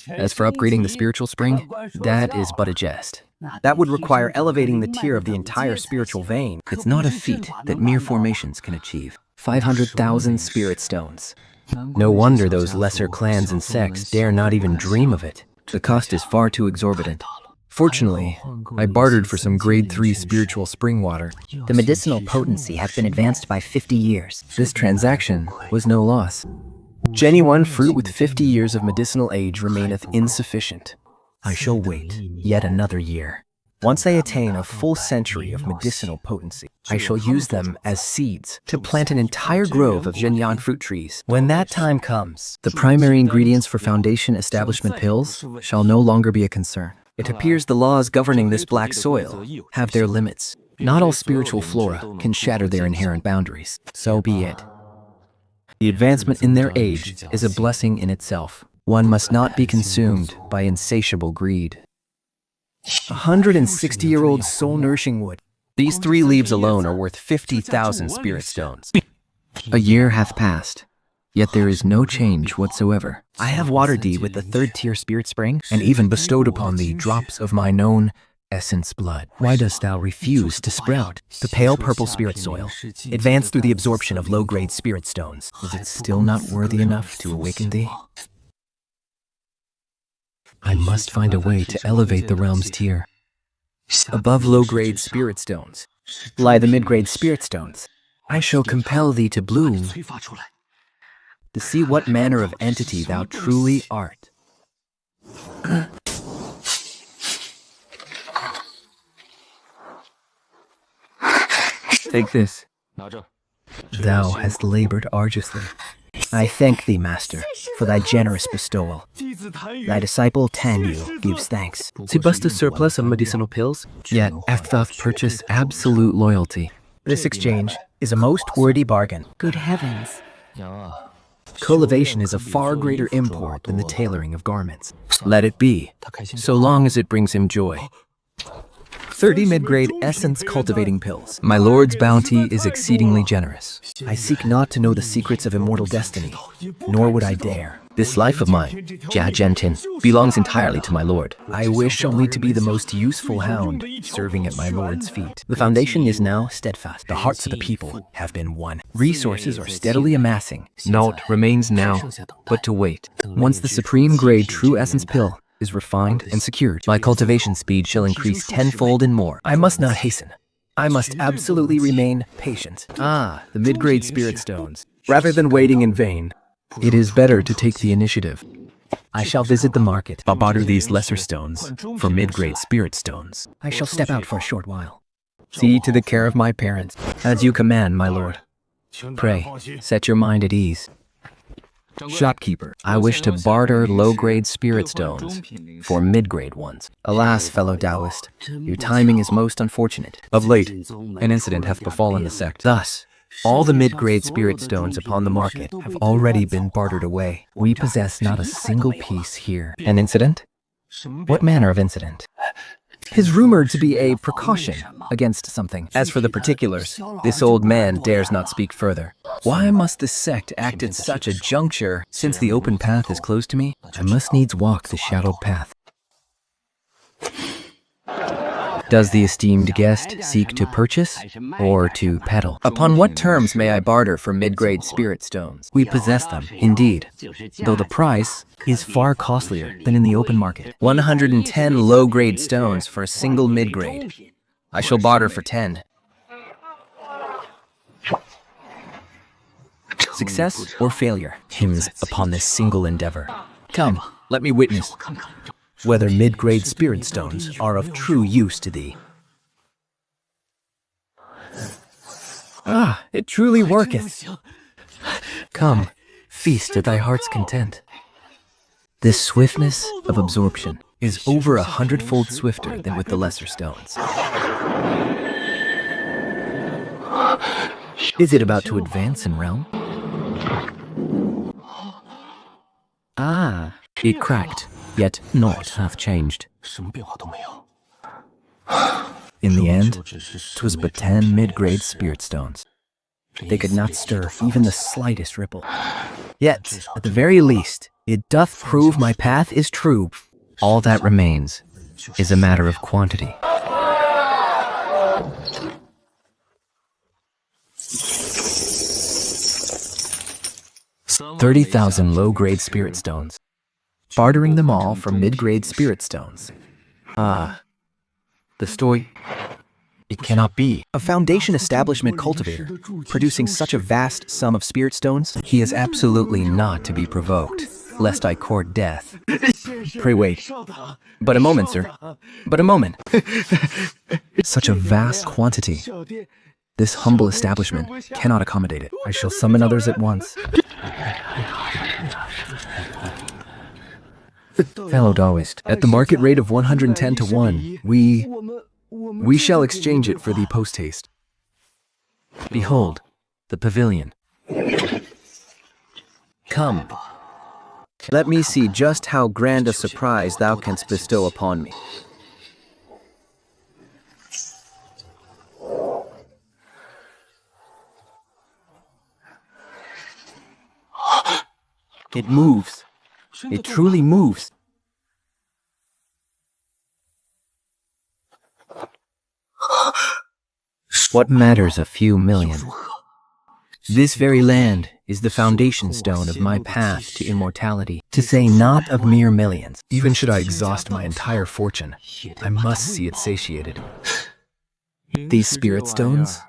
As for upgrading the spiritual spring, that is but a jest. That would require elevating the tier of the entire spiritual vein. It's not a feat that mere formations can achieve. 500,000 spirit stones. No wonder those lesser clans and sects dare not even dream of it. The cost is far too exorbitant. Fortunately, I bartered for some grade 3 spiritual spring water. The medicinal potency had been advanced by 50 years. This transaction was no loss. Genuine fruit with 50 years of medicinal age remaineth insufficient. I shall wait yet another year. Once I attain a full century of medicinal potency, I shall use them as seeds to plant an entire grove of Zhenyan fruit trees. When that time comes, the primary ingredients for foundation establishment pills shall no longer be a concern. It appears the laws governing this black soil have their limits. Not all spiritual flora can shatter their inherent boundaries. So be it. The advancement in their age is a blessing in itself. One must not be consumed by insatiable greed. 160-year-old soul-nourishing wood. These 3 leaves alone are worth 50,000 spirit stones. A year hath passed, yet there is no change whatsoever. I have watered thee with the 3rd-tier spirit spring, and even bestowed upon thee drops of my known essence blood. Why dost thou refuse to sprout? The pale purple spirit soil, advance through the absorption of low-grade spirit stones. Is it still not worthy enough to awaken thee? I must find a way to elevate the realm's tier. Above low-grade spirit stones lie the mid-grade spirit stones. I shall compel thee to bloom, to see what manner of entity thou truly art. Take this. Thou hast labored arduously. I thank thee, Master, for thy generous bestowal. Thy disciple Tan Yu gives thanks. To bust a surplus of medicinal pills, yet hast thou purchased absolute loyalty. This exchange is a most worthy bargain. Good heavens. Cultivation is a far greater import than the tailoring of garments. Let it be, so long as it brings him joy. 30 mid-grade essence cultivating pills. My lord's bounty is exceedingly generous. I seek not to know the secrets of immortal destiny, nor would I dare. This life of mine, Jia Zhentin, belongs entirely to my lord. I wish only to be the most useful hound, serving at my lord's feet. The foundation is now steadfast. The hearts of the people have been won. Resources are steadily amassing. Naught remains now but to wait. Once the supreme grade true essence pill is refined and secured, my cultivation speed shall increase tenfold and more. I must not hasten. I must absolutely remain patient. Ah, the mid-grade spirit stones. Rather than waiting in vain, it is better to take the initiative. I shall visit the market. I'll barter these lesser stones for mid-grade spirit stones. I shall step out for a short while. See to the care of my parents, as you command, my lord. Pray, set your mind at ease. Shopkeeper, I wish to barter low-grade spirit stones for mid-grade ones. Alas, fellow Taoist, your timing is most unfortunate. Of late, an incident hath befallen the sect. Thus, all the mid-grade spirit stones upon the market have already been bartered away. We possess not a single piece here. An incident? What manner of incident? 'Tis rumored to be a precaution against something. As for the particulars, this old man dares not speak further. Why must this sect act at such a juncture? Since the open path is closed to me, I must needs walk the shadowed path. Does the esteemed guest seek to purchase or to peddle? Upon what terms may I barter for mid-grade spirit stones? We possess them, indeed, though the price is far costlier than in the open market. 110 low-grade stones for a single mid-grade. I shall barter for 10. Success or failure hinges upon this single endeavor. Come, let me witness whether mid-grade spirit stones are of true use to thee. Ah, it truly worketh. Come, feast to thy heart's content. This swiftness of absorption is over 100-fold swifter than with the lesser stones. Is it about to advance in realm? Ah, it cracked, yet naught hath changed. In the end, 'twas but 10 mid-grade spirit stones. They could not stir even the slightest ripple. Yet, at the very least, it doth prove my path is true. All that remains is a matter of quantity. $30,000 low-grade spirit stones. Bartering them all for mid-grade spirit stones. Ah, the story... It cannot be. A foundation establishment cultivator, producing such a vast sum of spirit stones, he is absolutely not to be provoked, lest I court death. Pray wait. But a moment, sir. But a moment. Such a vast quantity. This humble establishment cannot accommodate it. I shall summon others at once. Fellow Taoist, at the market rate of 110 to 1, we We shall exchange it for the post-haste. Behold, the pavilion. Come. Let me see just how grand a surprise thou canst bestow upon me. It moves. It truly moves. What matters a few million? This very land is the foundation stone of my path to immortality, to say not of mere millions. Even should I exhaust my entire fortune, I must see it satiated. These spirit stones?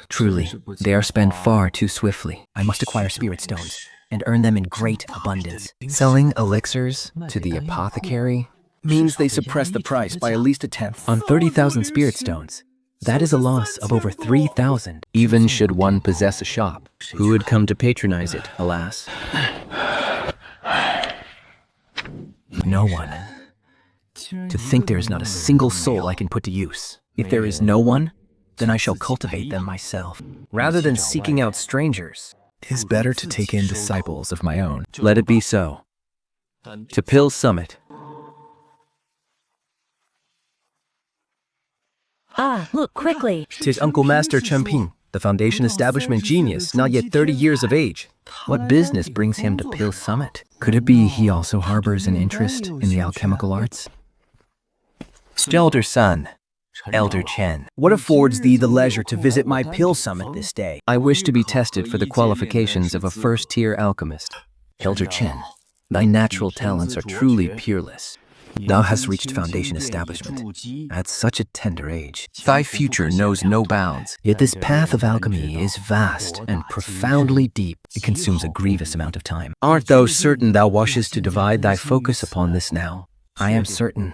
Truly, they are spent far too swiftly. I must acquire spirit stones and earn them in great abundance. Selling elixirs to the apothecary means they suppress the price by at least a tenth. On 30,000 spirit stones, that is a loss of over 3,000. Even should one possess a shop, who would come to patronize it, alas? No one. To think there is not a single soul I can put to use. If there is no one, then I shall cultivate them myself. Rather than seeking out strangers, 'tis better to take in disciples of my own. Let it be so. To Pill's summit. Ah, look quickly. 'Tis Uncle Master Chen Ping, the foundation establishment genius, not yet 30 years of age. What business brings him to Pill's summit? Could it be he also harbors an interest in the alchemical arts? Elder son, Elder Chen, what affords thee the leisure to visit my Pill summit this day? I wish to be tested for the qualifications of a first-tier alchemist. Elder Chen, thy natural talents are truly peerless. Thou hast reached foundation establishment at such a tender age. Thy future knows no bounds. Yet this path of alchemy is vast and profoundly deep. It consumes a grievous amount of time. Art thou certain thou washest to divide thy focus upon this now? I am certain.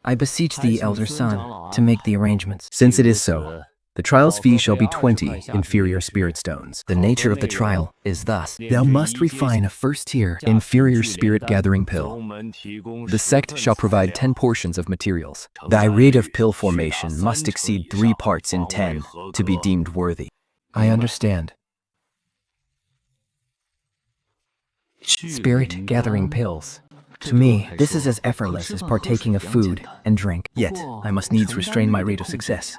I beseech thee, elder son, to make the arrangements. Since it is so, the trial's fee shall be 20 inferior spirit stones. The nature of the trial is thus. Thou must refine a first-tier inferior spirit-gathering pill. The sect shall provide 10 portions of materials. Thy rate of pill formation must exceed 3 parts in 10 to be deemed worthy. I understand. Spirit-gathering pills. To me, this is as effortless as partaking of food and drink. Yet, I must needs restrain my rate of success.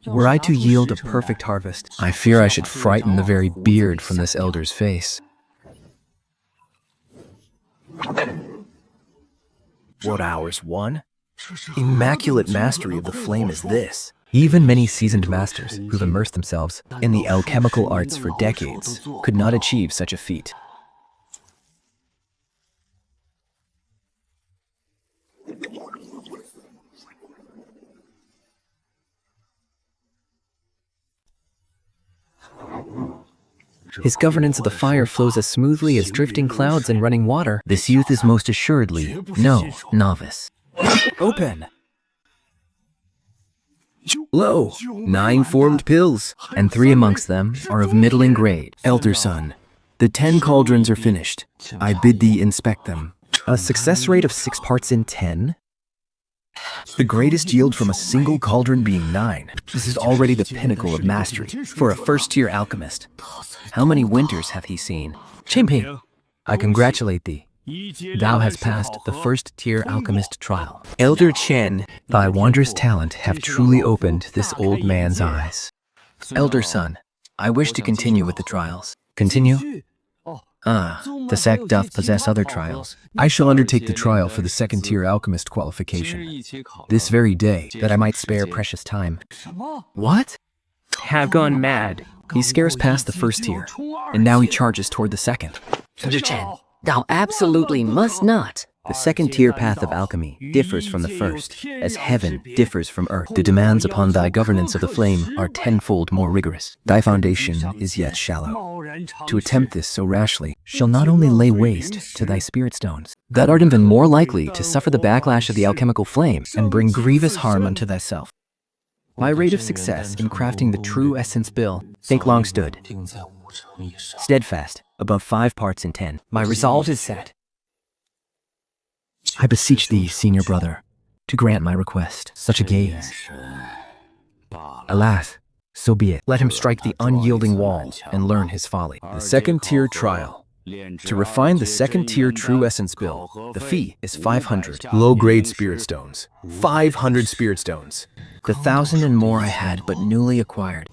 Were I to yield a perfect harvest, I fear I should frighten the very beard from this elder's face. What hours won? Immaculate mastery of the flame is this. Even many seasoned masters who've immersed themselves in the alchemical arts for decades could not achieve such a feat. His governance of the fire flows as smoothly as drifting clouds and running water. This youth is most assuredly no novice. Open! Lo, 9 formed pills, and 3 amongst them are of middling grade. Elder son, the 10 cauldrons are finished. I bid thee inspect them. A success rate of 6 parts in 10? The greatest yield from a single cauldron being 9. This is already the pinnacle of mastery for a first-tier alchemist. How many winters hath he seen? Chen Ping, I congratulate thee. Thou hast passed the first-tier alchemist trial. Elder Chen, thy wondrous talent have truly opened this old man's eyes. Elder son, I wish to continue with the trials. Continue? Ah, the sect doth possess other trials. I shall undertake the trial for the second-tier alchemist qualification this very day, that I might spare precious time. What? Have gone mad. He scarce passed the first tier, and now he charges toward the second. Elder Chen, thou absolutely must not. The second-tier path of alchemy differs from the first, as heaven differs from earth. The demands upon thy governance of the flame are tenfold more rigorous. Thy foundation is yet shallow. To attempt this so rashly shall not only lay waste to thy spirit stones, that art even more likely to suffer the backlash of the alchemical flame and bring grievous harm unto thyself. My rate of success in crafting the true essence bill, think long stood. Steadfast, above 5 parts in 10. My resolve is set. I beseech thee, senior brother, to grant my request. Such a gaze. Alas, so be it. Let him strike the unyielding wall and learn his folly. The second-tier trial. To refine the second-tier true essence bill, the fee is 500 low-grade spirit stones. 500 spirit stones. The 1,000 and more I had but newly acquired.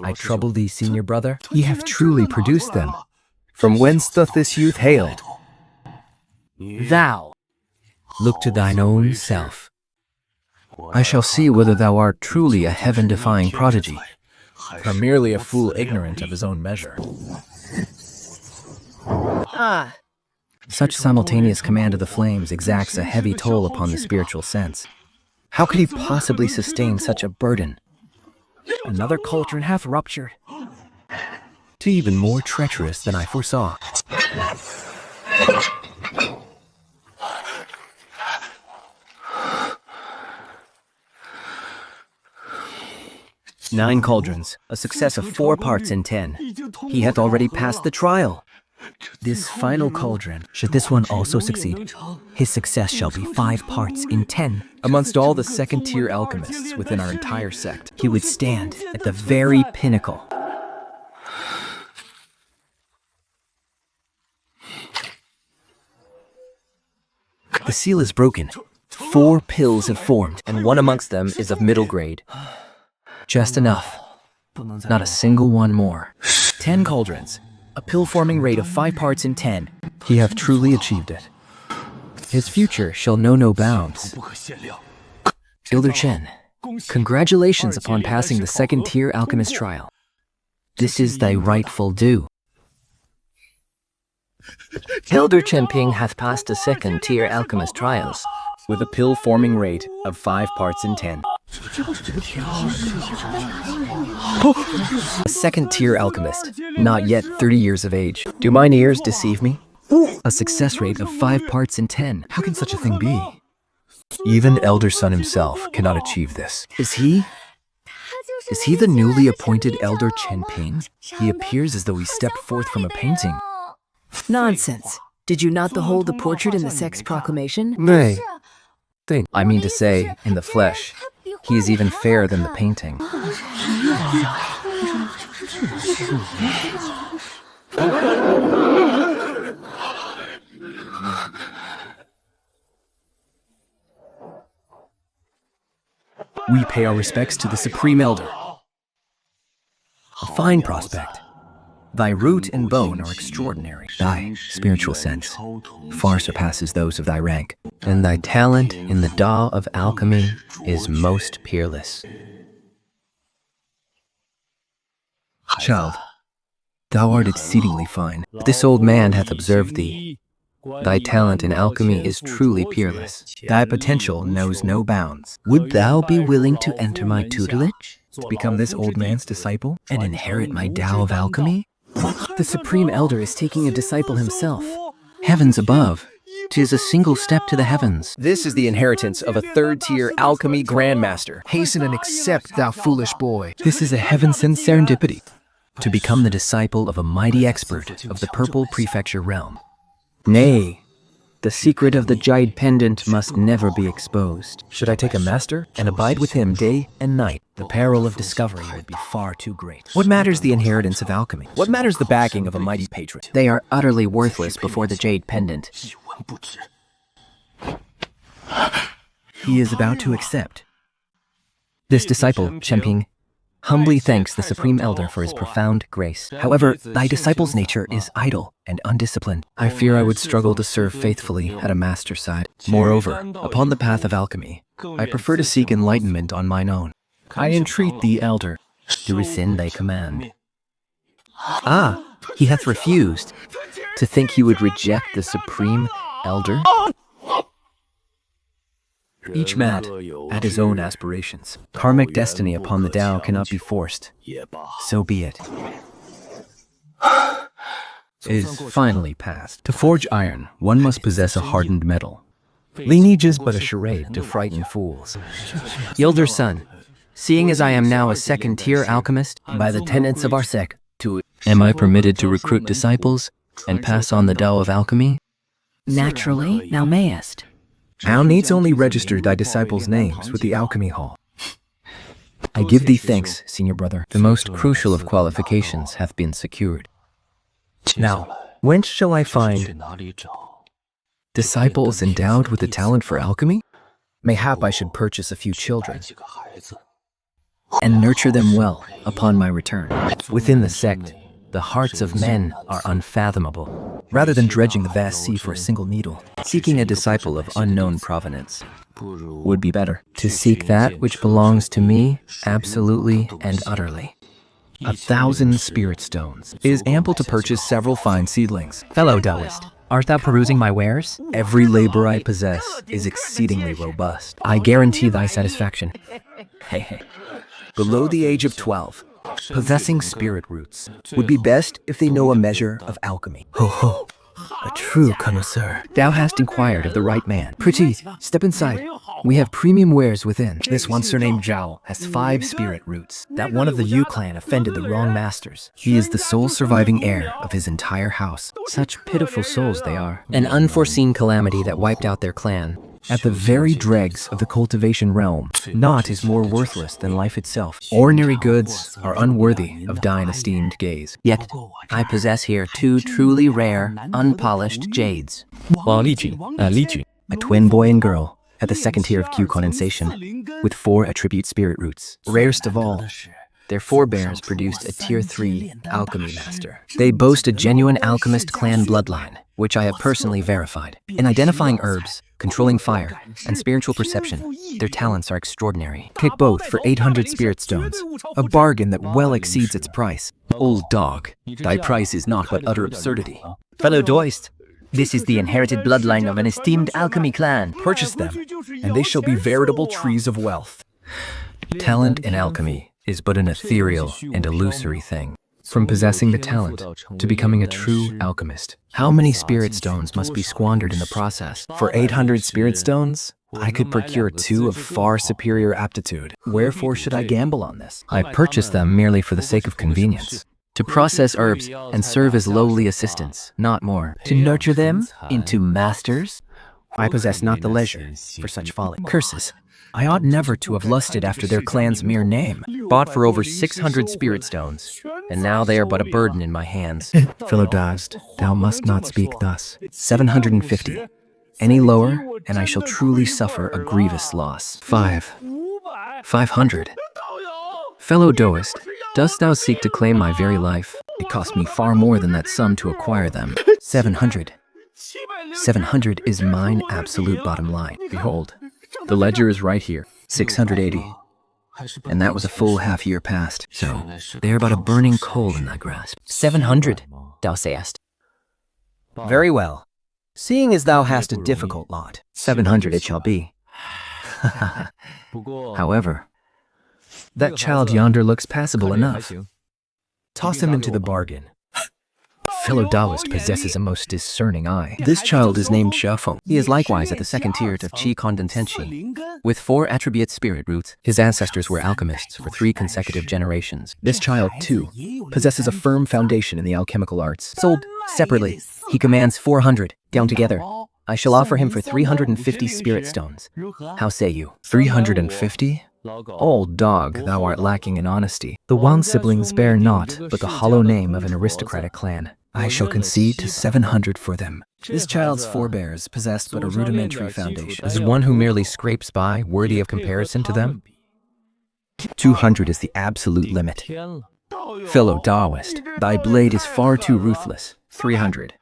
I trouble thee, senior brother. Ye have truly produced them. From whence doth this youth hail? Thou, look to thine own self. I shall see whether thou art truly a heaven-defying prodigy, or merely a fool ignorant of his own measure. Such simultaneous command of the flames exacts a heavy toll upon the spiritual sense. How could he possibly sustain such a burden? Another cauldron hath ruptured. 'Tis even more treacherous than I foresaw. Nine cauldrons, a success of 4 parts in 10. He hath already passed the trial. This final cauldron, should this one also succeed, his success shall be 5 parts in 10. Amongst all the second-tier alchemists within our entire sect, he would stand at the very pinnacle. The seal is broken. 4 pills have formed, and one amongst them is of middle grade. Just enough. Not a single one more. 10 cauldrons. A pill-forming rate of 5 parts in 10. He hath truly achieved it. His future shall know no bounds. Elder Chen, congratulations upon passing the second-tier alchemist trial. This is thy rightful due. Elder Chen Ping hath passed the second-tier alchemist trials. With a pill-forming rate of 5 parts in 10. A second-tier alchemist, not yet 30 years of age. Do mine ears deceive me? A success rate of 5 parts in 10. How can such a thing be? Even Elder Sun himself cannot achieve this. Is he the newly appointed Elder Chen Ping? He appears as though he stepped forth from a painting. Nonsense. Did you not behold the portrait in the sex proclamation? Nay. I mean to say, in the flesh, he is even fairer than the painting. We pay our respects to the Supreme Elder. A fine prospect. Thy root and bone are extraordinary. Thy spiritual sense far surpasses those of thy rank. And thy talent in the Tao of alchemy is most peerless. Child, thou art exceedingly fine. This old man hath observed thee. Thy talent in alchemy is truly peerless. Thy potential knows no bounds. Would thou be willing to enter my tutelage? To become this old man's disciple and inherit my Tao of alchemy? The Supreme Elder is taking a disciple himself. Heavens above. 'Tis a single step to the heavens. This is the inheritance of a third-tier alchemy grandmaster. Hasten and accept, thou foolish boy. This is a heaven-sent serendipity. To become the disciple of a mighty expert of the Purple Prefecture realm. Nay, the secret of the Jade Pendant must never be exposed. Should I take a master and abide with him day and night, the peril of discovery would be far too great. What matters the inheritance of alchemy? What matters the backing of a mighty patron? They are utterly worthless before the Jade Pendant. He is about to accept. This disciple, Chen Ping, humbly thanks the Supreme Elder for his profound grace. However, thy disciple's nature is idle and undisciplined. I fear I would struggle to serve faithfully at a master's side. Moreover, upon the path of alchemy, I prefer to seek enlightenment on mine own. I entreat thee, Elder, to rescind thy command. Ah, he hath refused. To think he would reject the Supreme Elder? Each mad at his own aspirations. Karmic destiny upon the Tao cannot be forced. So be it. Is finally passed. To forge iron, one must possess a hardened metal. Lineage is but a charade to frighten fools. Elder Sun, seeing as I am now a second-tier alchemist, By the tenets of our sect, am I permitted to recruit disciples and pass on the Tao of alchemy? Naturally, thou mayest. Thou needs only register thy disciples' names with the alchemy hall. I give thee thanks, senior brother. The most crucial of qualifications hath been secured. Now, whence shall I find disciples endowed with the talent for alchemy? Mayhap I should purchase a few children and nurture them well upon my return. Within the sect, the hearts of men are unfathomable. Rather than dredging the vast sea for a single needle, seeking a disciple of unknown provenance would be better. To seek that which belongs to me, absolutely and utterly. 1,000 spirit stones is ample to purchase several fine seedlings. Fellow Taoist, art thou perusing my wares? Every labor I possess is exceedingly robust. I guarantee thy satisfaction. Hey. Below the age of 12, possessing spirit roots would be best if they know a measure of alchemy. Ho ho, a true connoisseur. Thou hast inquired of the right man. Pretty, step inside. We have premium wares within. This one surnamed Zhao has 5 spirit roots. That one of the Yu clan offended the wrong masters. He is the sole surviving heir of his entire house. Such pitiful souls they are. An unforeseen calamity that wiped out their clan. At the very dregs of the cultivation realm, naught is more worthless than life itself. Ordinary goods are unworthy of thine esteemed gaze. Yet, I possess here 2 truly rare, unpolished jades. A twin boy and girl at the second tier of Q condensation, with 4 attribute spirit roots. Rarest of all, their forebears produced a tier 3 alchemy master. They boast a genuine alchemist clan bloodline, which I have personally verified. In identifying herbs, controlling fire, and spiritual perception, their talents are extraordinary. Take both for 800 spirit stones, a bargain that well exceeds its price. Old dog, thy price is naught but utter absurdity. Fellow Taoist, this is the inherited bloodline of an esteemed alchemy clan. Purchase them, and they shall be veritable trees of wealth. Talent in alchemy is but an ethereal and illusory thing. From possessing the talent to becoming a true alchemist, how many spirit stones must be squandered in the process? For 800 spirit stones, I could procure 2 of far superior aptitude. Wherefore should I gamble on this? I purchase them merely for the sake of convenience. To process herbs and serve as lowly assistants, not more. To nurture them into masters? I possess not the leisure for such folly. Curses! I ought never to have lusted after their clan's mere name. Bought for over 600 spirit stones, and now they are but a burden in my hands. Fellow Taoist, thou must not speak thus. 750. Any lower, and I shall truly suffer a grievous loss. 500. Fellow Taoist, dost thou seek to claim my very life? It cost me far more than that sum to acquire them. 700. 700 is mine absolute bottom line. Behold, the ledger is right here. 680. And that was a full half year past. So, they are but a burning coal in thy grasp. 700, thou sayest. Very well. Seeing as thou hast a difficult lot, 700 it shall be. However, that child yonder looks passable enough. Toss him into the bargain. Fellow Taoist possesses a most discerning eye. This child is named Xiafeng. He is likewise at the second tier of Qi Condentenshi. With 4 attribute spirit roots, his ancestors were alchemists for 3 consecutive generations. This child, too, possesses a firm foundation in the alchemical arts. Sold separately, he commands 400, down together. I shall offer him for 350 spirit stones. How say you? 350? Old dog, thou art lacking in honesty. The Wan siblings bear naught but the hollow name of an aristocratic clan. I shall concede to 700 for them. This child's forebears possessed but a rudimentary foundation. Is one who merely scrapes by worthy of comparison to them? 200 is the absolute limit. Fellow Taoist, thy blade is far too ruthless. 300.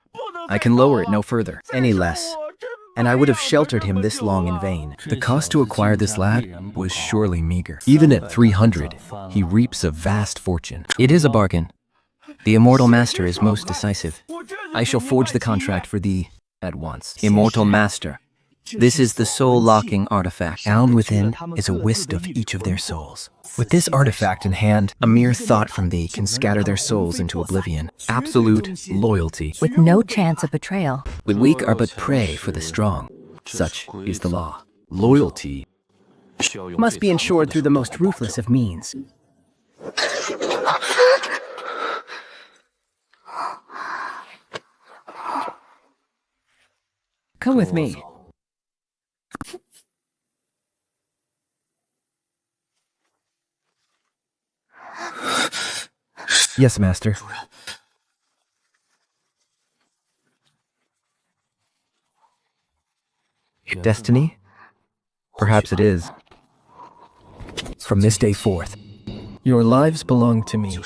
I can lower it no further, any less. And I would have sheltered him this long in vain. The cost to acquire this lad was surely meager. Even at 300, he reaps a vast fortune. It is a bargain. The Immortal Master is most decisive. I shall forge the contract for thee at once. Immortal Master. This is the soul-locking artifact. Found within is a whist of each of their souls. With this artifact in hand, a mere thought from thee can scatter their souls into oblivion. Absolute loyalty. With no chance of betrayal. The weak are but prey for the strong. Such is the law. Loyalty must be ensured through the most ruthless of means. Come with me. Yes, master. Destiny? Perhaps it is. From this day forth, your lives belong to me.